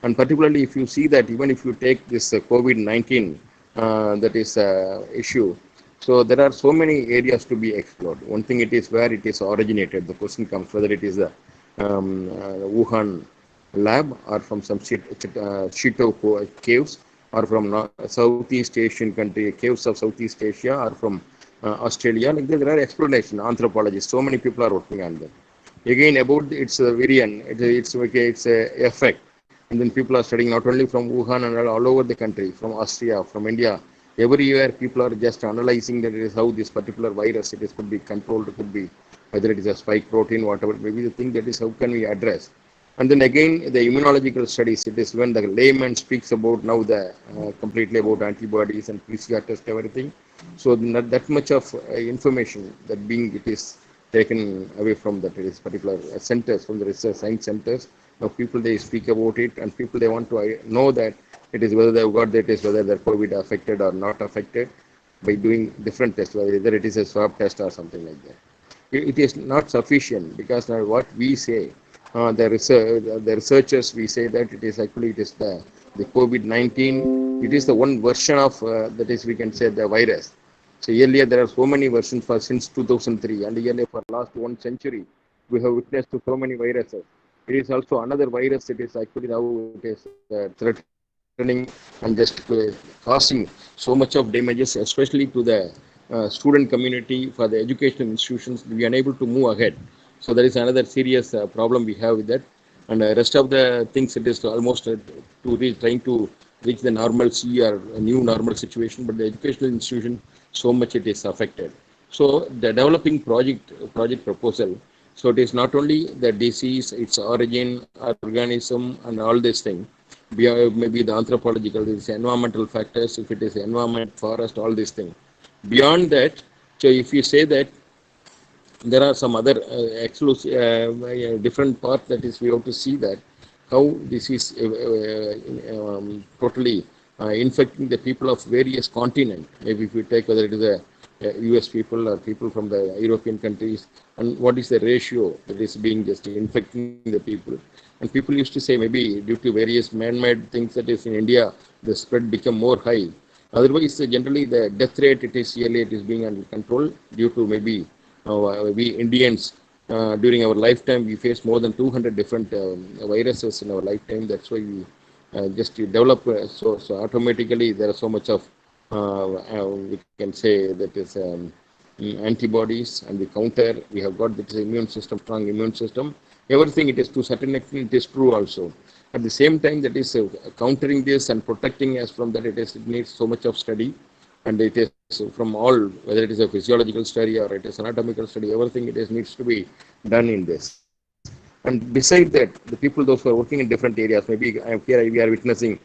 And particularly if you see that even if you take this COVID-19, that is issue, so there are so many areas to be explored. One thing, it is where it is originated. The question comes whether it is the Wuhan lab, or from some Shito caves, or from Southeast Asian country, caves of Southeast Asia, or from Australia. Like there are explanations, anthropologists, so many people are working on them. Again, about its variant, it's a effect. And then people are studying not only from Wuhan and all over the country, from Austria, from India. Every year, people are just analyzing that it is how this particular virus, it is could be controlled, it could be whether it is a spike protein, whatever. Maybe the thing that is how can we address. And then again, the immunological studies, it is when the layman speaks about now the completely about antibodies and PCR test, everything. So not that much of information that being it is taken away from that, it is particular centers, from the research science centers. Now people, they speak about it, and people, they want to know that it is whether they have got that, is whether they're COVID affected or not affected, by doing different tests, whether it is a swab test or something like that. It is not sufficient, because now what we say, the researchers, we say that it is actually it is the COVID-19. It is the one version of that is, we can say, the virus. So earlier there are so many versions for since 2003, and earlier for last 1 century we have witnessed to so many viruses. It is also another virus. It is actually now it is threatening and just causing so much of damages, especially to the student community, for the educational institutions. We are unable to move ahead. So there is another serious problem we have with that. And the rest of the things, it is almost trying to reach the normalcy or a new normal situation, but the educational institution, so much it is affected. So the developing project proposal, so it is not only the disease, its origin, organism, and all these things. Maybe the anthropological, this environmental factors, if it is environment, forest, all these things. Beyond that, so if you say that there are some other exclusive, different parts, that is we have to see that how this is totally infecting the people of various continents. Maybe if you take whether it is a US people or people from the European countries, and what is the ratio that is being just infecting the people. And people used to say maybe due to various man-made things that is in India, the spread become more high. Otherwise, generally the death rate it is yearly it is being under control due to maybe we Indians during our lifetime we face more than 200 different viruses in our lifetime. That's why we just you develop so automatically there are so much of we can say that is antibodies and we counter. We have got this immune system, strong immune system. Everything it is to certain extent it is true also. At the same time, that is countering this and protecting us from that. It needs so much of study, and it is from all whether it is a physiological study or it is anatomical study. Everything it is needs to be done in this. And beside that, the people those who are working in different areas, maybe here we are witnessing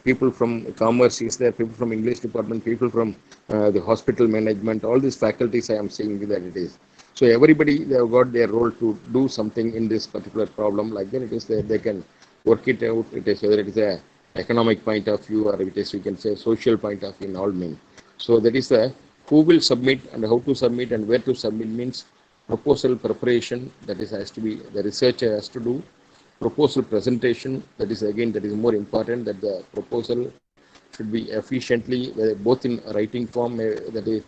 people from commerce is there, people from English department, people from the hospital management, all these faculties I am seeing that it is. So everybody they have got their role to do something in this particular problem. Like that, it is they can work it out. It is whether it is a economic point of view or it is we can say social point of view in all means. So that is the who will submit and how to submit and where to submit means proposal preparation that is has to be the researcher has to do. Proposal presentation that is again that is more important that the proposal should be efficiently both in writing form that is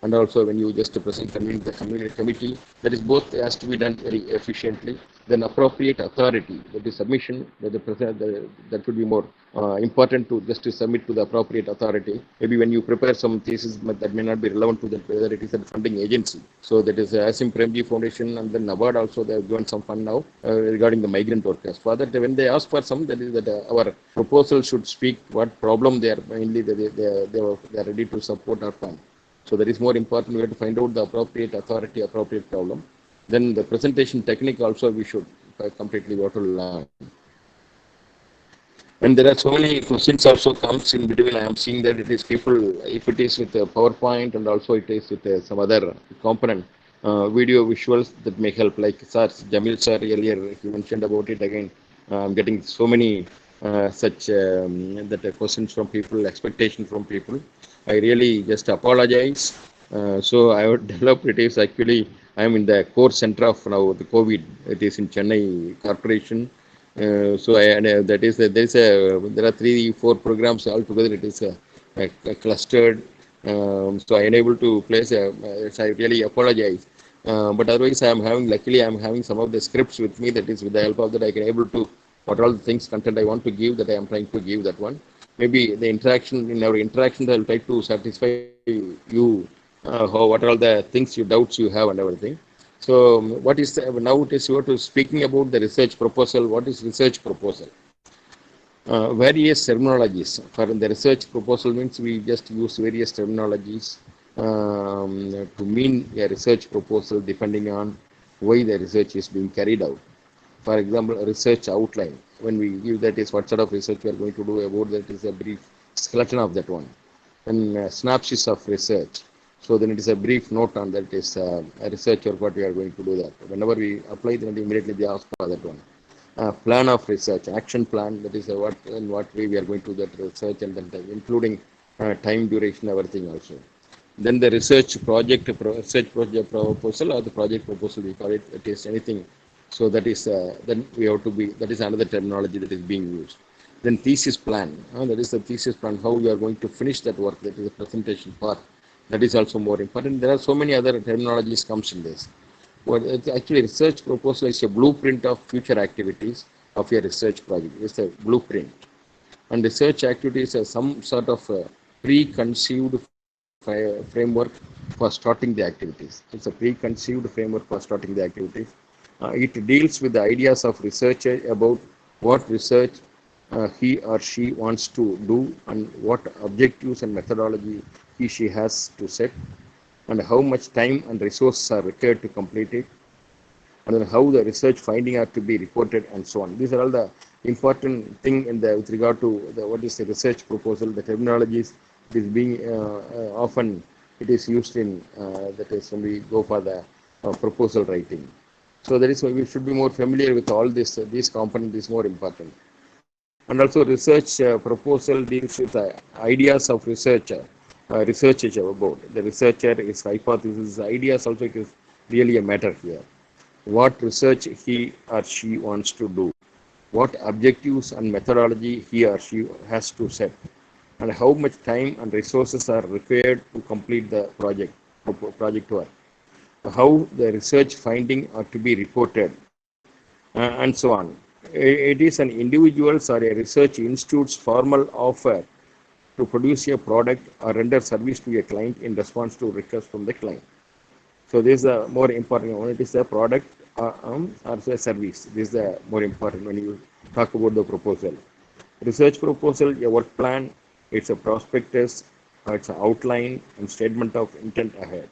and also when you just present the committee, that is both has to be done very efficiently. Then appropriate authority, that is submission, that should be more important to just to submit to the appropriate authority. Maybe when you prepare some thesis that may not be relevant to that, whether it is a funding agency. So that is Asim Premji Foundation and then NABARD also they have given some fund now regarding the migrant workers. For that, when they ask for some, that is that our proposal should speak what problem they are mainly they are ready to support or fund. So that is more important. We have to find out the appropriate authority, appropriate problem. Then the presentation technique also we should completely go to learn. And there are so many questions also comes in between. I am seeing that it is people, if it is with a PowerPoint and also it is with some other component, video visuals that may help. Like Sir Jamil Sir earlier, he mentioned about it again. I'm getting so many such that questions from people, expectation from people. I really just apologize. So I would develop it is actually I am in the core center of now the COVID. It is in Chennai Corporation. So that is there are 3-4 programs altogether. It is a clustered. So I unable to place. So I really apologize. But otherwise, luckily I am having some of the scripts with me. That is with the help of that I can able to what all the things content I want to give that I am trying to give that one. Maybe the interaction in our interaction I will try to satisfy you what are all the things you doubts you have and everything. So what is now it is you to speaking about the research proposal. What is research proposal? Various terminologies for the research proposal means we just use various terminologies to mean a research proposal depending on why the research is being carried out. For example, a research outline. When we give that is what sort of research we are going to do about that is a brief skeleton of that one. And synopsis of research. So then it is a brief note on that is a research or what we are going to do that. Whenever we apply, then immediately they ask for that one. Plan of research, action plan, that is what in what way we are going to do that research and then including time duration, everything also. Then the research project proposal or the project proposal we call it. It is anything. So that is then we have to be. That is another terminology that is being used. Then thesis plan. That is the thesis plan. How you are going to finish that work. That is the presentation part. That is also more important. There are so many other terminologies comes in this. Well, actually, research proposal is a blueprint of future activities of your research project. It's a blueprint. And research activities are some sort of preconceived framework for starting the activities. It's a preconceived framework for starting the activities. It deals with the ideas of researcher about what research he or she wants to do and what objectives and methodology he she has to set and how much time and resources are required to complete it and then how the research finding are to be reported and so on. These are all the important thing in the with regard to the what is the research proposal. The terminologies is being often it is used in that is when we go for the proposal writing. So that is why we should be more familiar with all this. These components is more important. And also research proposal deals with ideas of research. Research is about the researcher, his hypothesis, ideas also is really a matter here. What research he or she wants to do, what objectives and methodology he or she has to set, and how much time and resources are required to complete the project work, how the research finding are to be reported, and so on. It is an individual's or a research institute's formal offer to produce a product or render service to a client in response to requests from the client. So this is the more important one. It is the product or the service. This is the more important when you talk about the proposal. Research proposal, a work plan, it's a prospectus, it's an outline and statement of intent ahead.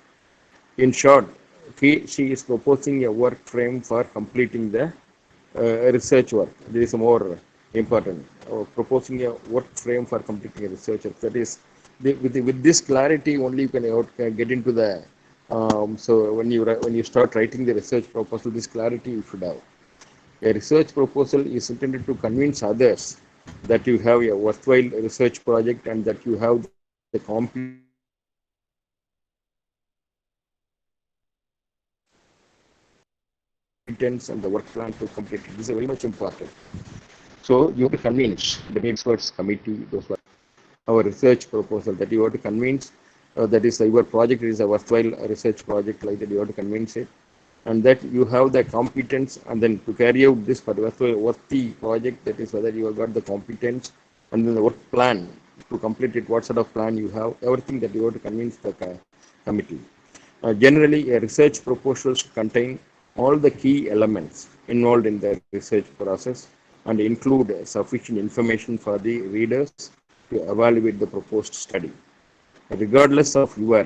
In short, she is proposing a work frame for completing the research work. This is more important. Proposing a work frame for completing a research work. That is, with this clarity only you can get into the. So when you start writing the research proposal, this clarity you should have. A research proposal is intended to convince others that you have a worthwhile research project and that you have the competence and the work plan to complete it. This is very much important. So you have to convince the experts committee, those who are our research proposal, that you have to convince that is your project is a worthwhile research project, like that you have to convince it, and that you have the competence, and then to carry out this worthy project, that is whether you have got the competence, and then the work plan to complete it, what sort of plan you have, everything that you have to convince the committee. Generally, a research proposal should contain all the key elements involved in the research process and include sufficient information for the readers to evaluate the proposed study. Regardless of your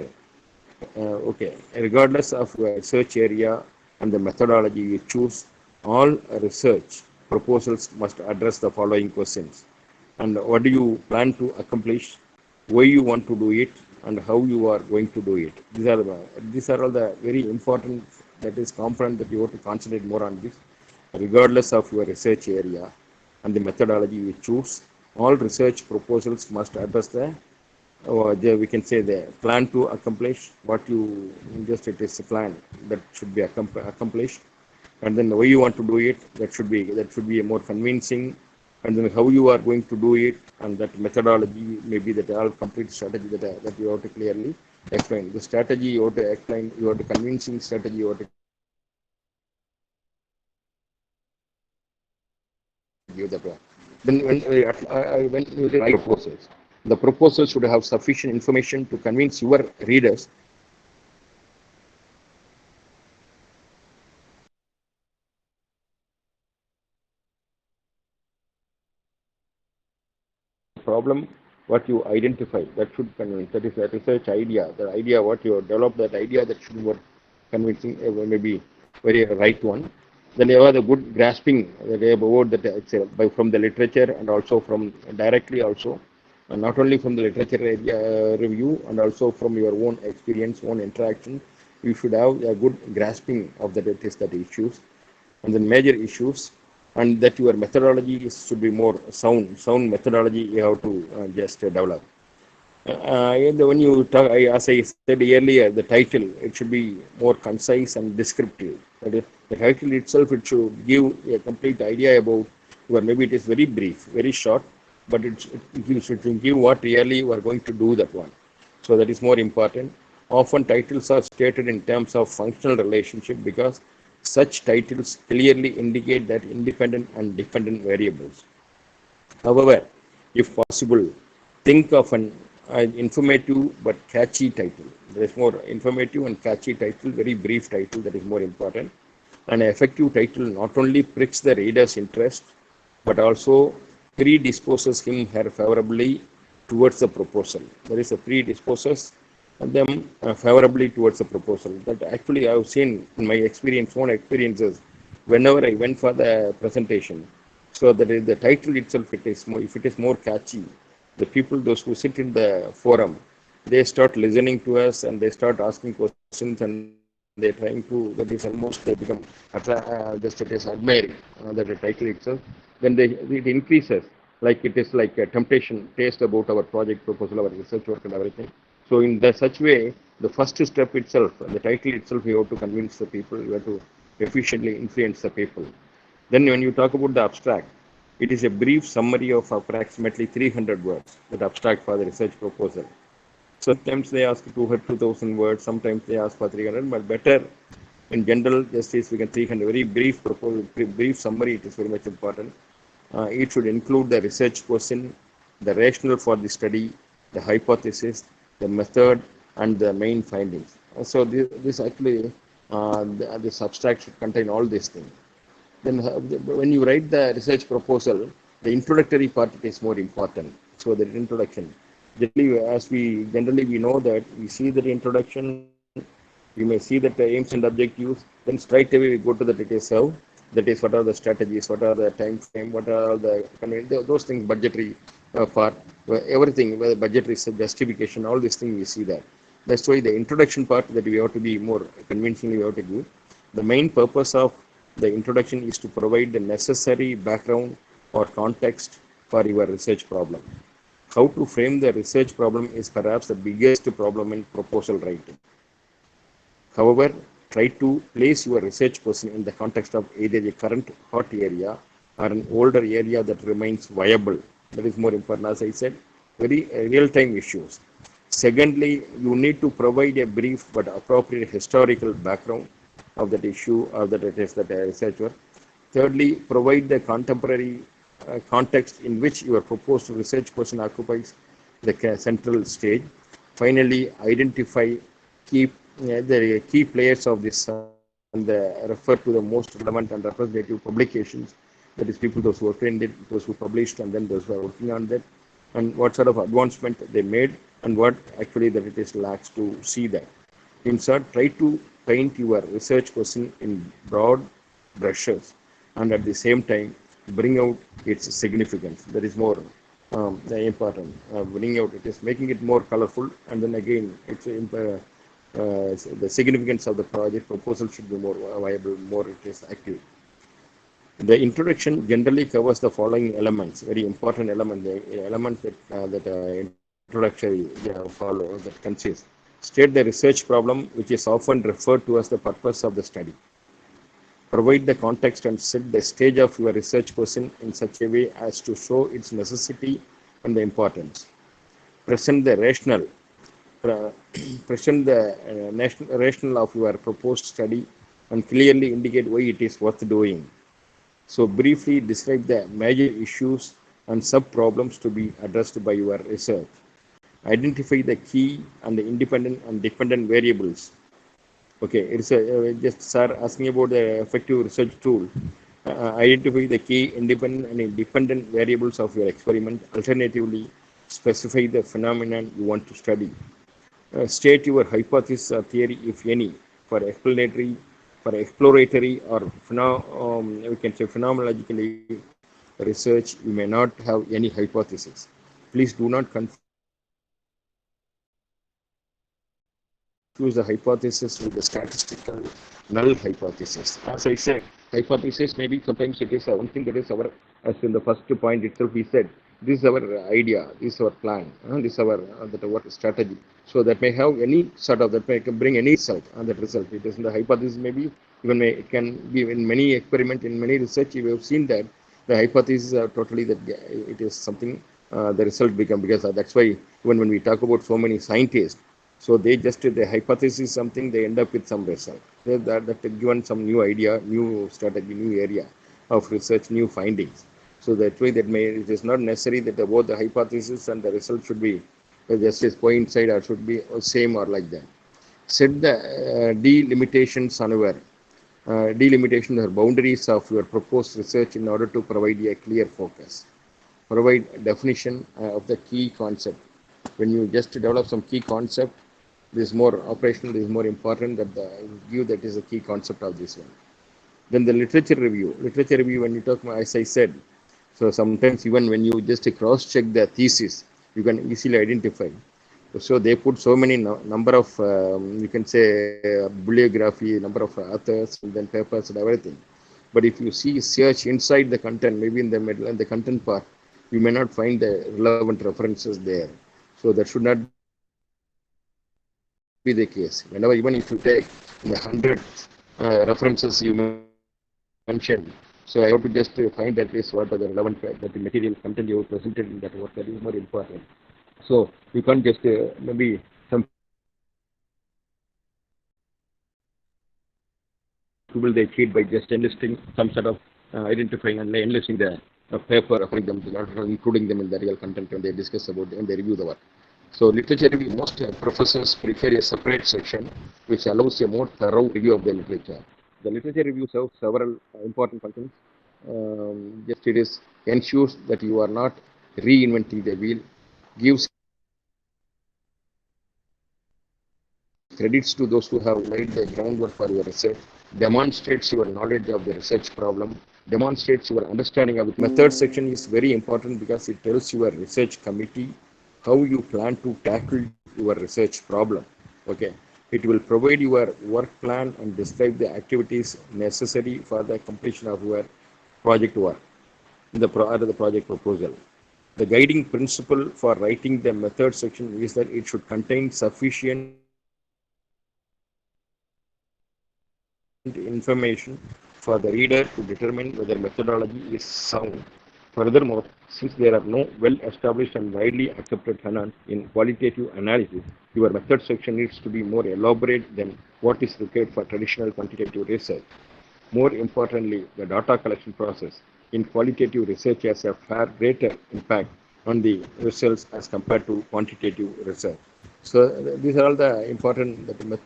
regardless of your research area and the methodology you choose, all research proposals must address the following questions. And what do you plan to accomplish, why you want to do it, and how you are going to do it. These are all the very important, that is component that you have to concentrate more on this. Regardless of your research area and the methodology you choose, all research proposals must address we can say the plan to accomplish what you just, it is a plan that should be accomplished, and then why you want to do it, that should be a more convincing, and then how you are going to do it, and that methodology, maybe that all complete strategy that you have to clearly explain. The strategy you have to explain, you have to convincing strategy you have to give the plan. Then when you write proposals, the proposal should have sufficient information to convince your readers problem what you identify, that should convince. That is a research idea, the idea what you develop, that idea that should be convincing, maybe very right one. Then you have the good grasping about that from the literature and also from directly also, and not only from the literature review and also from your own experience, own interaction. You should have a good grasping of that issues and then major issues, and that your methodology should be more sound methodology you have to just develop. When you talk, as I said earlier, the title, it should be more concise and descriptive. That is, the title itself, it should give a complete idea about, or maybe it is very brief, very short, but it should give what really you are going to do that one. So that is more important. Often titles are stated in terms of functional relationship because such titles clearly indicate that independent and dependent variables. However, if possible, think of an informative but catchy title. There is more informative and catchy title, very brief title, that is more important. An effective title not only pricks the reader's interest, but also predisposes him her favorably towards the proposal. There is a predisposes them favorably towards the proposal. That actually I have seen in my experience, own experiences, whenever I went for the presentation. So that is the title itself, it is more, if it is more catchy, the people, those who sit in the forum, they start listening to us and they start asking questions and they're trying to, that is almost, they become just it is admiring that the title itself, then it increases like it is like a temptation taste about our project proposal, our research work and everything. So in the such way, the first step itself, the title itself, you have to convince the people, you have to efficiently influence the people. Then when you talk about the abstract, it is a brief summary of approximately 300 words, that abstract for the research proposal. Sometimes they ask 2,000 words, sometimes they ask for 300, but better in general, just is we can 300, very brief proposal, brief summary, it is very much important. It should include the research question, the rationale for the study, the hypothesis, the method, and the main findings. So this actually, this abstract should contain all these things. Then when you write the research proposal, the introductory part is more important. So the introduction. Generally, as we generally we know that we see the introduction, we may see that the aims and objectives, then straight away we go to the details of that is what are the strategies, what are the time frame, what are all the those things, budgetary part, everything, whether budgetary justification, all these things we see that. That's why the introduction part that we have to be more convincingly we have to do. The main purpose of the introduction is to provide the necessary background or context for your research problem. How to frame the research problem is perhaps the biggest problem in proposal writing. However, try to place your research question in the context of either a current hot area or an older area that remains viable. That is more important, as I said, very real-time issues. Secondly, you need to provide a brief but appropriate historical background of that issue or that it is that research work. Thirdly, provide the contemporary context in which your proposed research question occupies the central stage. Finally, identify the key players of this and refer to the most relevant and representative publications. That is, people those who attended, those who published, and then those who are working on that, and what sort of advancement they made, and what actually that it is lacks to see that. In short, try to paint your research question in broad brushes, and at the same time bring out its significance. That is more important. Bring out it is making it more colorful, and then again it's the significance of the project proposal should be more viable, more it is active. The introduction generally covers the following elements, very important element, the elements that introductory follow that consist. State the research problem, which is often referred to as the purpose of the study. Provide the context and set the stage of your research question in such a way as to show its necessity and the importance. Present the rationale. Present the rationale of your proposed study and clearly indicate why it is worth doing. So briefly describe the major issues and sub-problems to be addressed by your research. Identify the key and the independent and dependent variables. Okay, it's just sir asking about the effective research tool. Identify the key independent and dependent variables of your experiment. Alternatively, specify the phenomenon you want to study. State your hypothesis or theory, if any, for exploratory or we can say phenomenologically research. You may not have any hypothesis. Please do not confuse the hypothesis with the statistical null hypothesis. As I said, hypothesis maybe sometimes it is one thing that is our, as in the first point itself we said, this is our idea, this is our plan, this is our that work strategy. So that may have any sort of, that may bring any result, and that result it is in the hypothesis, maybe even may it can be in many experiment, in many research we have seen that the hypothesis are totally that it is something the result become, because that's why even when we talk about so many scientists, so they just the hypothesis something, they end up with some result that given some new idea, new strategy, new area of research, new findings. So that way that may, it is not necessary that both the hypothesis and the result should be just as coincide or should be same or like that. Set the delimitations on your delimitation or boundaries of your proposed research in order to provide a clear focus. Provide definition of the key concept. When you just develop some key concept, this is more operational, this is more important that the view that is the key concept of this one. Then the literature review. Literature review, when you talk, as I said, so sometimes even when you just cross-check the thesis, you can easily identify. So they put so many number of, you can say, bibliography, number of authors, and then papers and everything. But if you see search inside the content, maybe in the middle and the content part, you may not find the relevant references there. So that should not be the case. Whenever, even if you take in the hundred references you mentioned, so I have to just find at least what are the relevant the material content you have presented in that work. That is more important. So you can't just maybe some people they cheat by just enlisting some sort of identifying and enlisting the paper referring them to not including them in the real content when they discuss about when they review the work. So literature review, most professors prefer a separate section which allows a more thorough review of the literature. The literature review serves several important functions. Just it is ensures that you are not reinventing the wheel, gives credits to those who have laid the groundwork for your research, demonstrates your knowledge of the research problem, demonstrates your understanding of it. Method section is very important because it tells your research committee how you plan to tackle your research problem. Okay, it will provide your work plan and describe the activities necessary for the completion of your project work in the project proposal. The guiding principle for writing the method section is that it should contain sufficient information for the reader to determine whether methodology is sound. Furthermore, since there are no well established and widely accepted canons in qualitative analysis, your method section needs to be more elaborate than what is required for traditional quantitative research. More importantly, the data collection process in qualitative research has a far greater impact on the results as compared to quantitative research. So these are all the important that the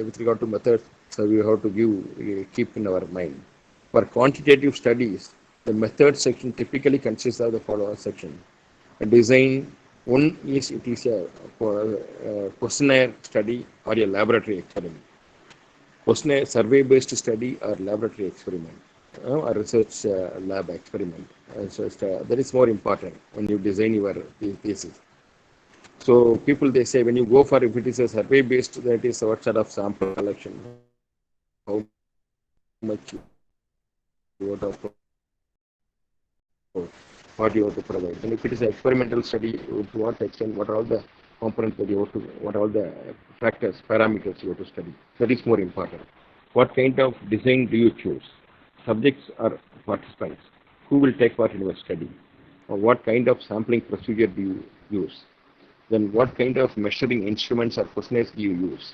with regard to methods. So we have to keep in our mind. For quantitative studies, the method section typically consists of the following section. A design, one is it is a questionnaire study or a laboratory experiment. Questionnaire survey-based study or laboratory experiment, or research lab experiment. That is more important when you design your thesis. So people they say when you go for if it is a survey-based, that is what sort of sample collection, how much you want to provide. When if it is experimental study, what you want to provide. When if it is experimental study, to what extent, what are all the components that you have to, what are all the factors, parameters you have to study. That is more important. What kind of design do you choose? Subjects or participants? Who will take part in your study? Or what kind of sampling procedure do you use? Then what kind of measuring instruments or questionnaires do you use?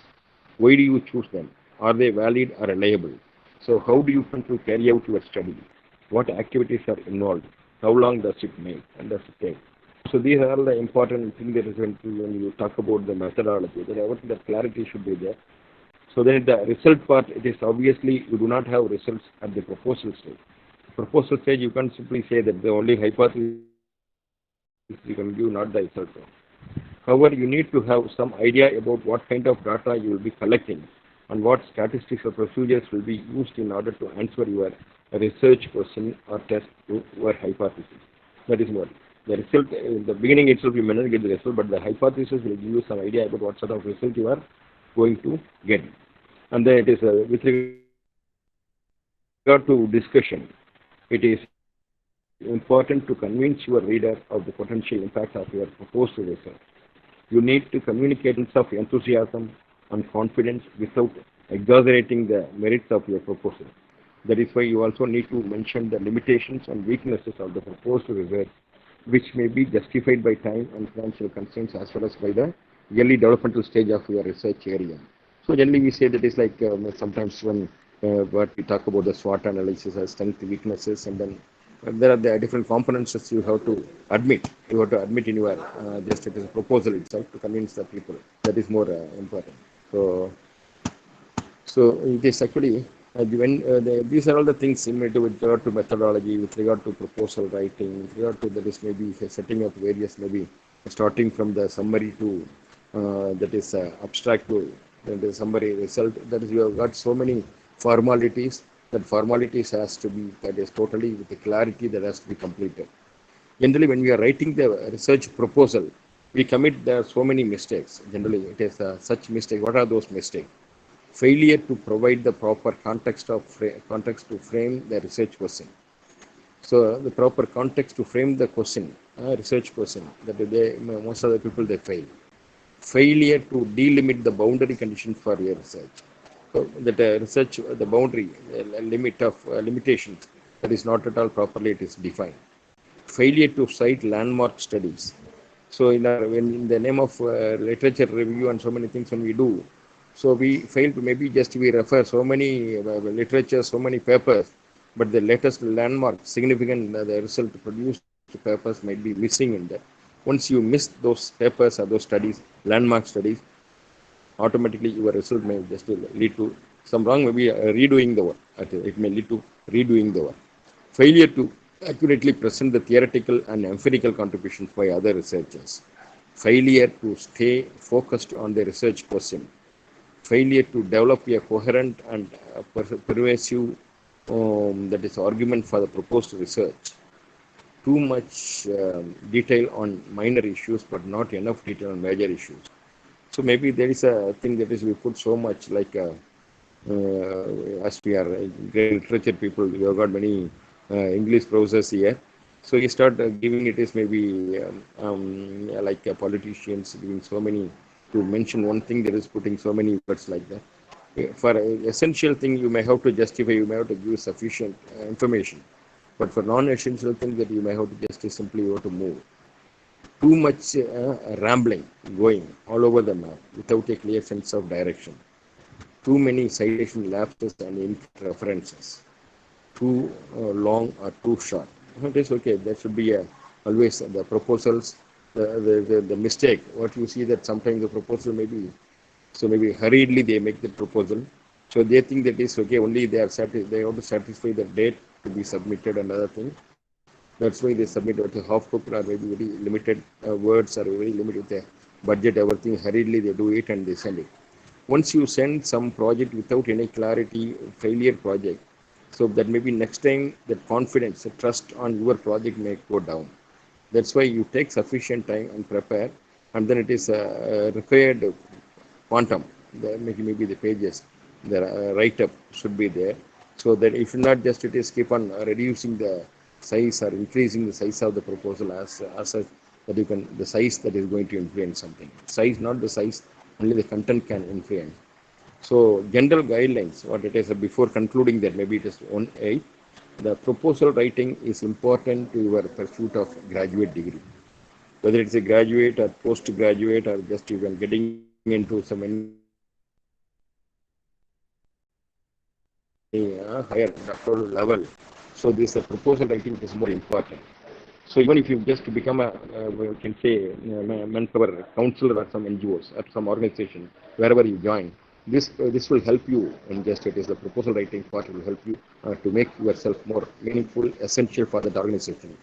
Why do you choose them? Are they valid or reliable? So how do you plan to carry out your study? What activities are involved? How long does it take? So these are all the important things that is when you talk about the methodology. That clarity should be there. So then the result part, it is obviously you do not have results at the proposal stage. Proposal stage, you can't simply say that the only hypothesis you can give, not the result. However, you need to have some idea about what kind of data you will be collecting and what statistical procedures will be used in order to answer your research question or test to your hypothesis. That is what. The result, in the beginning itself you may not get the result, but the hypothesis will give you some idea about what sort of result you are going to get. And then it is with regard to discussion, it is important to convince your reader of the potential impact of your proposed research. You need to communicate a sense of enthusiasm and confidence without exaggerating the merits of your proposal. That is why you also need to mention the limitations and weaknesses of the proposed research, which may be justified by time and financial constraints as well as by the early developmental stage of your research area. So generally we say that is like sometimes when what we talk about the SWOT analysis as strength, weaknesses, and then there are the different components that you have to admit. You have to admit in your just it is a proposal itself to convince the people. That is more important. So it is actually these are all the things similar with regard to methodology, with regard to proposal writing, with regard to that is maybe setting up various maybe starting from the summary to that is abstract to the summary result. That is you have got so many formalities. That formalities has to be that is totally with the clarity that has to be completed. Generally, when we are writing the research proposal, we commit there are so many mistakes. Generally, it is such mistake. What are those mistakes? Failure to provide the proper context to frame the research question. So the proper context to frame the question, research question, that most of the people they fail. Failure to delimit the boundary conditions for your research. So that research, the boundary, limit of limitations, that is not at all properly it is defined. Failure to cite landmark studies. So when in the name of literature review and so many things when we do, so we fail to maybe just we refer so many literature, so many papers, but the latest landmark, significant the result produced papers might be missing in that. Once you miss those papers or those studies, landmark studies, automatically your result may just lead to some wrong, maybe redoing the work. It may lead to redoing the work. Failure to accurately present the theoretical and empirical contributions by other researchers. Failure to stay focused on the research question. Failure to develop a coherent and pervasive that is argument for the proposed research. Too much detail on minor issues, but not enough detail on major issues. So maybe there is a thing that is we put so much like as we are great literature people, we have got many English professors here. So you start giving it is maybe like politicians giving so many, to mention one thing that is putting so many words like that. For essential thing you may have to justify, you may have to give sufficient information. But for non-essential things that you may have to just simply have to move. Too much rambling going all over the map without a clear sense of direction. Too many citation lapses and incorrect references. Too long or too short. It is okay. There should be always the proposals, the mistake. What you see that sometimes the proposal may be, so maybe hurriedly they make the proposal. So they think that is okay. Only they are they have to satisfy the date to be submitted and other things. That's why they submit with a half cooked or maybe very limited words or very limited with a budget, everything. Hurriedly they do it and they send it. Once you send some project without any clarity, failure project, so that maybe next time that confidence, the trust on your project may go down. That's why you take sufficient time and prepare, and then it is required quantum. Maybe the pages, the write-up should be there, so that if not just it is keep on reducing the size or increasing the size of the proposal as such that you can, the size that is going to influence something. Size, not the size, only the content can influence. So general guidelines, what it is before concluding that, maybe it is 1A. The proposal writing is important to your pursuit of graduate degree. Whether it's a graduate or postgraduate or just even getting into some any higher doctoral level. So this proposal writing is more important. So even if you just become a, we can say, manpower counselor or some NGOs or some organization, wherever you join, this will help you in just it is the proposal writing part will help you to make yourself more meaningful, essential for that organization.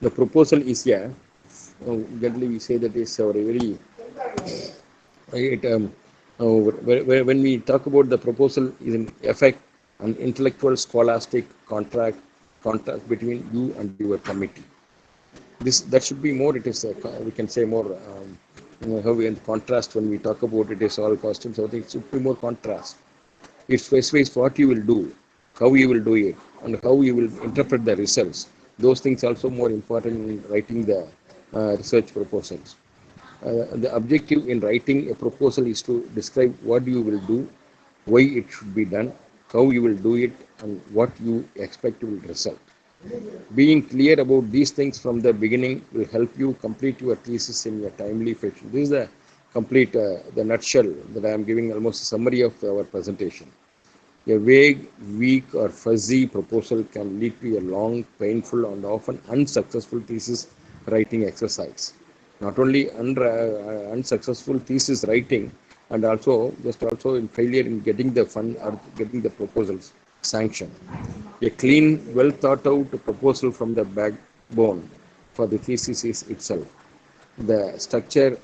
The proposal is generally we say that is a very it, when we talk about the proposal is in effect an intellectual scholastic contract between you and your committee. This that should be more. It is we can say more. How we in contrast when we talk about it is all costumes. So it should be more contrast. It specifies what you will do, how you will do it, and how you will interpret the results. Those things also more important in writing the research proposals. The objective in writing a proposal is to describe what you will do, why it should be done, how you will do it, and what you expect will result. Being clear about these things from the beginning will help you complete your thesis in a timely fashion. This is the complete, the nutshell that I am giving, almost a summary of our presentation. A vague, weak, or fuzzy proposal can lead to a long, painful, and often unsuccessful thesis writing exercise. Not only unsuccessful thesis writing, and also in failure in getting the fund or getting the proposals sanctioned. A clean, well thought out proposal from the backbone for the thesis is itself. The structure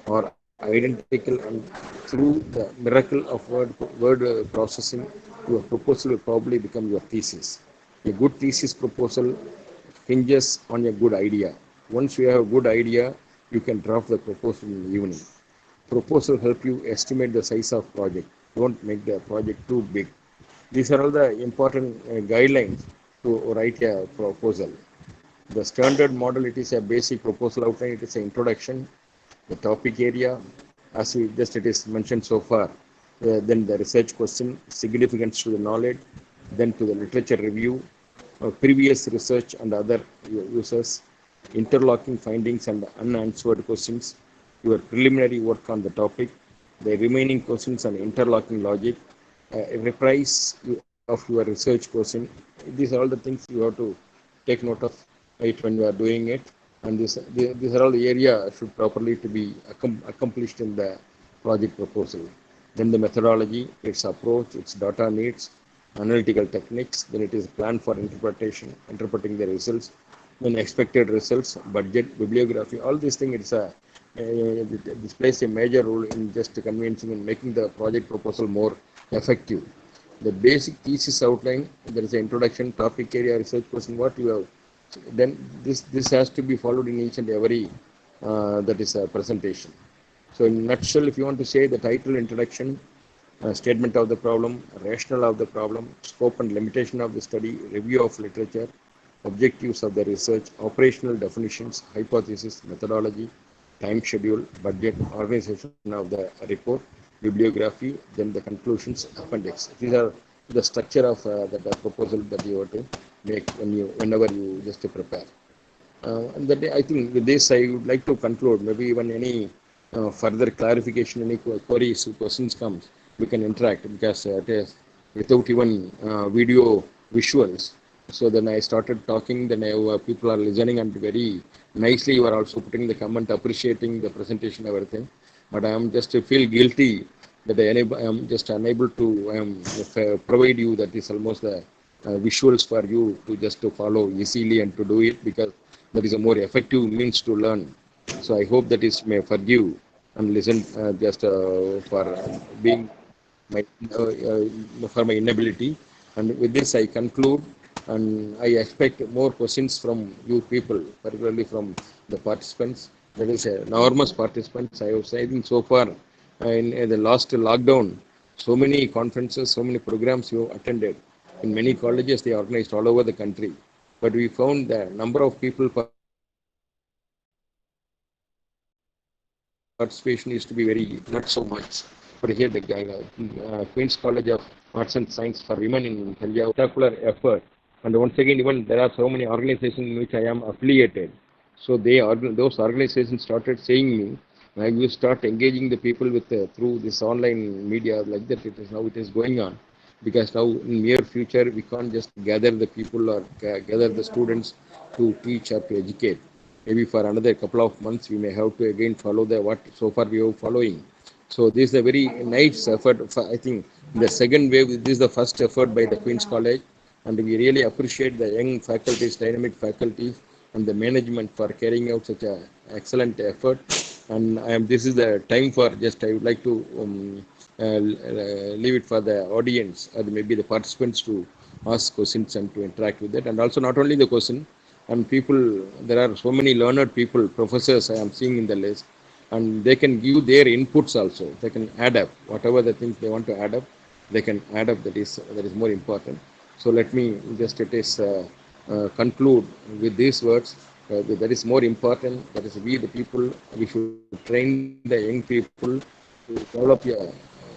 or identical, and through the miracle of word processing, your proposal will probably become your thesis. A good thesis proposal hinges on a good idea. Once you have a good idea, you can draft the proposal in the evening. Proposal help you estimate the size of project. Don't make the project too big. These are all the important guidelines to write a proposal. The standard model, it is a basic proposal outline, it is an introduction, the topic area, as we just it is mentioned so far, then the research question, significance to the knowledge, then to the literature review, previous research and other users, interlocking findings and unanswered questions, your preliminary work on the topic, the remaining questions and interlocking logic, reprise of your research question. These are all the things you have to take note of right when you are doing it, and these are all the area should properly to be accomplished in the project proposal. Then the methodology, its approach, its data needs, analytical techniques, then it is plan for interpreting the results, then expected results, budget, bibliography, all these things, this plays a major role in just convincing and making the project proposal more effective. The basic thesis outline, there is an introduction, topic area, research question, what you have, then this has to be followed in each and every that is a presentation. So in a nutshell, if you want to say the title, introduction, statement of the problem, rationale of the problem, scope and limitation of the study, review of literature, objectives of the research, operational definitions, hypothesis, methodology, time schedule, budget, organization of the report, bibliography, then the conclusions, appendix. These are the structure of the proposal that you have to make whenever you just prepare. And that I think with this I would like to conclude. Maybe even any further clarification, any queries, questions comes, we can interact, because it is without even video visuals. So then I started talking, then people are listening, and very nicely you are also putting the comment, appreciating the presentation, everything. But I am just feel guilty that I am just unable to provide you that is almost the visuals for you to just to follow easily and to do it, because that is a more effective means to learn. So I hope that is may forgive and listen just for being my for my inability. And with this I conclude, and I expect more questions from you people, particularly from the participants. That is enormous participants. I was saying so far in the last lockdown, so many conferences, so many programs you attended. In many colleges they organized all over the country. But we found the number of people participation used to be very not so much. But here the Queen's College of Arts and Science for Women in Thanjavur, spectacular effort. And once again, even there are so many organizations in which I am affiliated. So those organizations started saying me, I will start engaging the people with through this online media like that. It is going on, because now in near future we can't just gather the people or gather the students to teach or to educate. Maybe for another couple of months we may have to again follow the what so far we are following. So this is a very nice effort. I think the second wave, this is the first effort by the Queen's College, and we really appreciate the young faculties, dynamic faculties, and the management for carrying out such an excellent effort. And this is the time for just I would like to leave it for the audience or maybe the participants to ask questions and to interact with it. And also not only the question, and people, there are so many learned people, professors I am seeing in the list, and they can give their inputs also. They can add up whatever the things they want to add up. They can add up. That is more important. So let me just conclude with these words. That is more important. That is we the people. We should train the young people to develop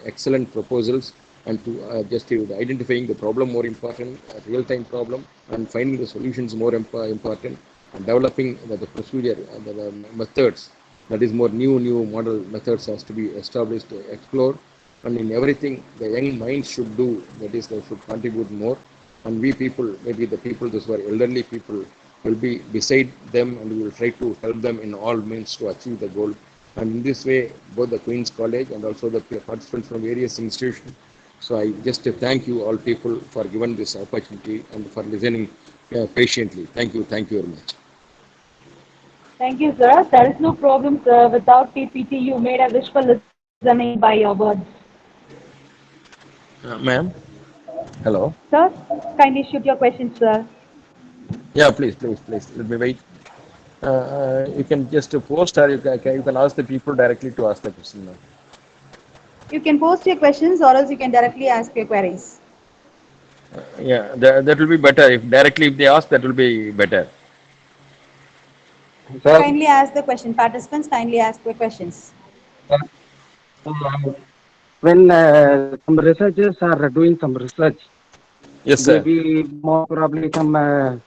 excellent proposals, and to just identifying the problem more important, real-time problem, and finding the solutions more important, and developing the procedure and the methods. That is more new model methods has to be established, explored, and in everything the young minds should do. That is, they should contribute more, and we people, maybe the people, those who are elderly people, will be beside them, and we will try to help them in all means to achieve the goal. And in this way, both the Queen's College and also the participants from various institutions. So I just thank you all people for giving this opportunity and for listening patiently. Thank you very much. Thank you, sir. There is no problem, sir. Without PPT, you made a wishful listening by your words. Ma'am? Hello? Sir, kindly shoot your questions, sir. Yeah, please. Let me wait. You can just post, or you can ask the people directly to ask the question now. You can post your questions, or else you can directly ask your queries. Yeah, that will be better. If directly if they ask, that will be better. Sir, Kindly ask the question. Participants, kindly ask the questions. uh, when some researchers are doing some research, Yes, sir. maybe more probably some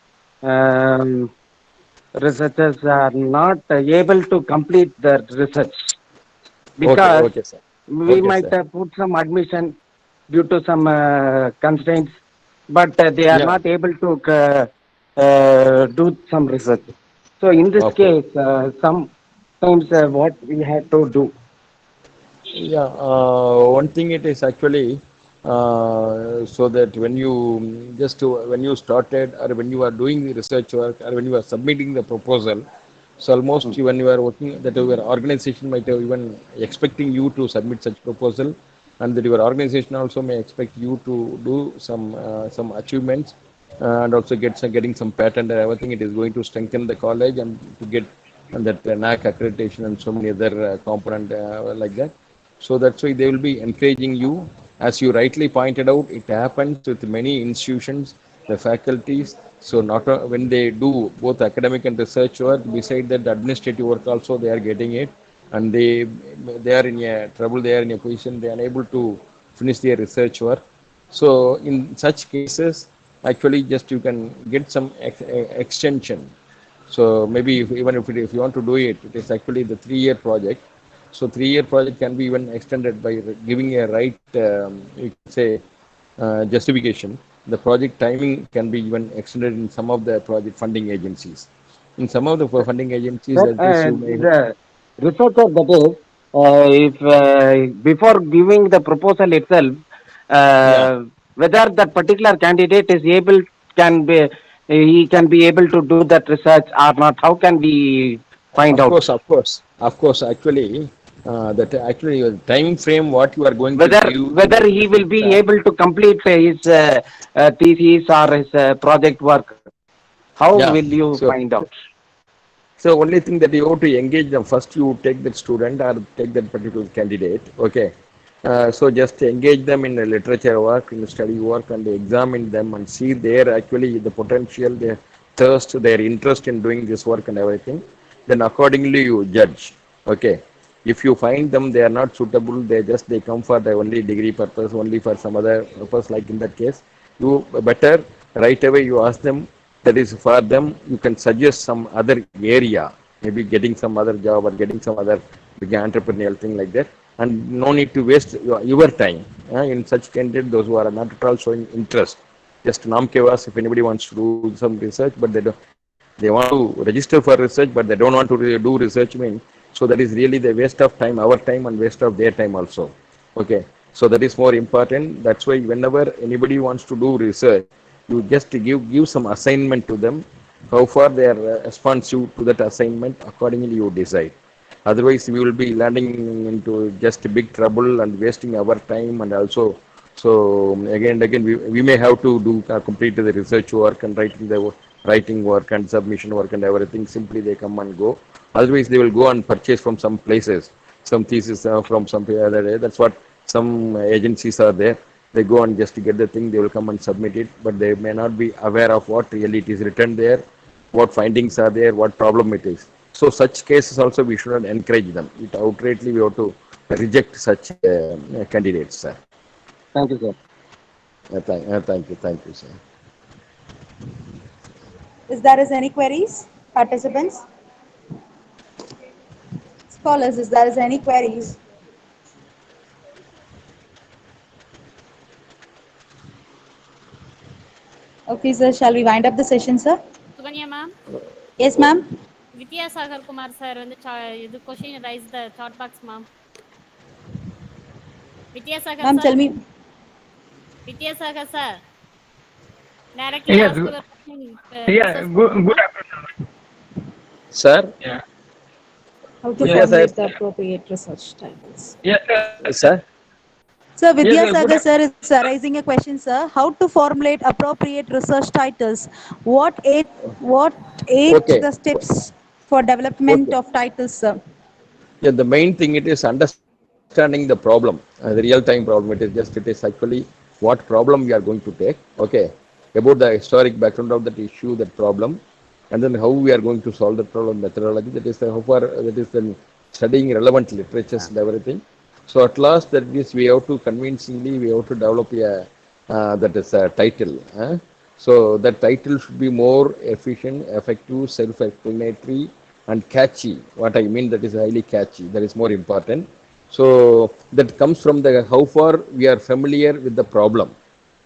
researchers are not able to complete the research Okay, because okay, sir. we Okay, might sir. put some admission due to some constraints, but they are Yeah. not able to do some research. So in this Okay. case, sometimes what we have to do. Yeah, one thing it is actually so that when you when you started or when you are doing the research work or when you are submitting the proposal, so almost Mm. when you are working that your organization might have even expecting you to submit such proposal, and that your organization also may expect you to do some achievements and also getting some patent and everything. It is going to strengthen the college and to get that NAC accreditation and so many other component like that. So that's why they will be encouraging you. As you rightly pointed out, it happens with many institutions, the faculties. So not when they do both academic and research work, beside that administrative work also they are getting it, and they are in a trouble. They are in a position they are unable to finish their research work. So in such cases, actually just you can get some extension. So maybe even if you want to do it, it is actually the 3-year project. So 3-year project can be even extended by giving a right, you can say, justification. The project timing can be even extended in some of the project funding agencies. In some of the funding agencies, But at least you may. the researcher, that is, if before giving the proposal itself, Yeah, whether that particular candidate is able can be he can be able to do that research or not, how can we find of out? course, of course, of course. Actually, that actually time frame what you are going to give in Whether that he will research. be able to complete his thesis or his project work, how Yeah. will you So find out? So only thing that you have to engage them first. You take that student or take that particular candidate. Okay. So just engage them in the literature work, in the study work, and examine them and see their actually the potential, their thirst, their interest in doing this work and everything. Then accordingly you judge. Okay. If you find them they are not suitable, they come for the only degree purpose, only for some other purpose. Like in that case, you better right away you ask them, that is for them you can suggest some other area, maybe getting some other job or getting some other big entrepreneurial thing like that, and no need to waste your time in such candidate those who are not at all showing interest. Just namkevas, if anybody wants to do some research but they want to register for research but they don't want to do research mean, so that is really the waste of time, our time, and waste of their time also. Okay, so that is more important. That's why whenever anybody wants to do research, you just give some assignment to them. How far they are responsive to that assignment, accordingly you decide. Otherwise, we will be landing into just big trouble and wasting our time, and also, so again and again, we may have to do complete the research work and writing work and submission work and everything. Simply they come and go. Otherwise, they will go and purchase from some places, some thesis from some other. That's what some agencies are there. They go and just get the thing. They will come and submit it, but they may not be aware of what really it is written there, what findings are there, what problem it is. So such cases also we should not encourage them. It outrightly we have to reject such candidates, sir. Thank you, sir. Thank you, sir. Is there is any queries? Participants? Scholars, is there is any queries? Okay, sir. Shall we wind up the session, sir? Suganya ma'am, Yes, ma'am. Vidyasagar Kumar sir வந்து இது question raise the chat box ma'am. Vidyasagar Ma'am, sir, tell me. Vidyasagar sir, directly Yes, ask your question yeah, resource good, person good ma'am. afternoon. Sir, Yeah, How to yes, yes, sir. formulate the appropriate research titles. yes, Sir, Sir, yes, good Vidyasagar sir afternoon. is raising a question, sir. How to formulate appropriate research titles? What eight what eight okay, the steps for development okay. of titles, sir? Yeah, the main thing it is understanding the problem, the real time problem. It is actually what what problem we are going to take, okay, about the historic background of that issue, that problem, and then how we are going to solve the problem, methodology, that is how far, that is then studying relevant literatures and everything. So at last, that is, we have to convincingly, we have to develop a, that is a title. So that title should be more efficient, effective, self-explanatory, and catchy. What I mean, that is highly catchy. That is more important. So that comes from the how far we are familiar with the problem,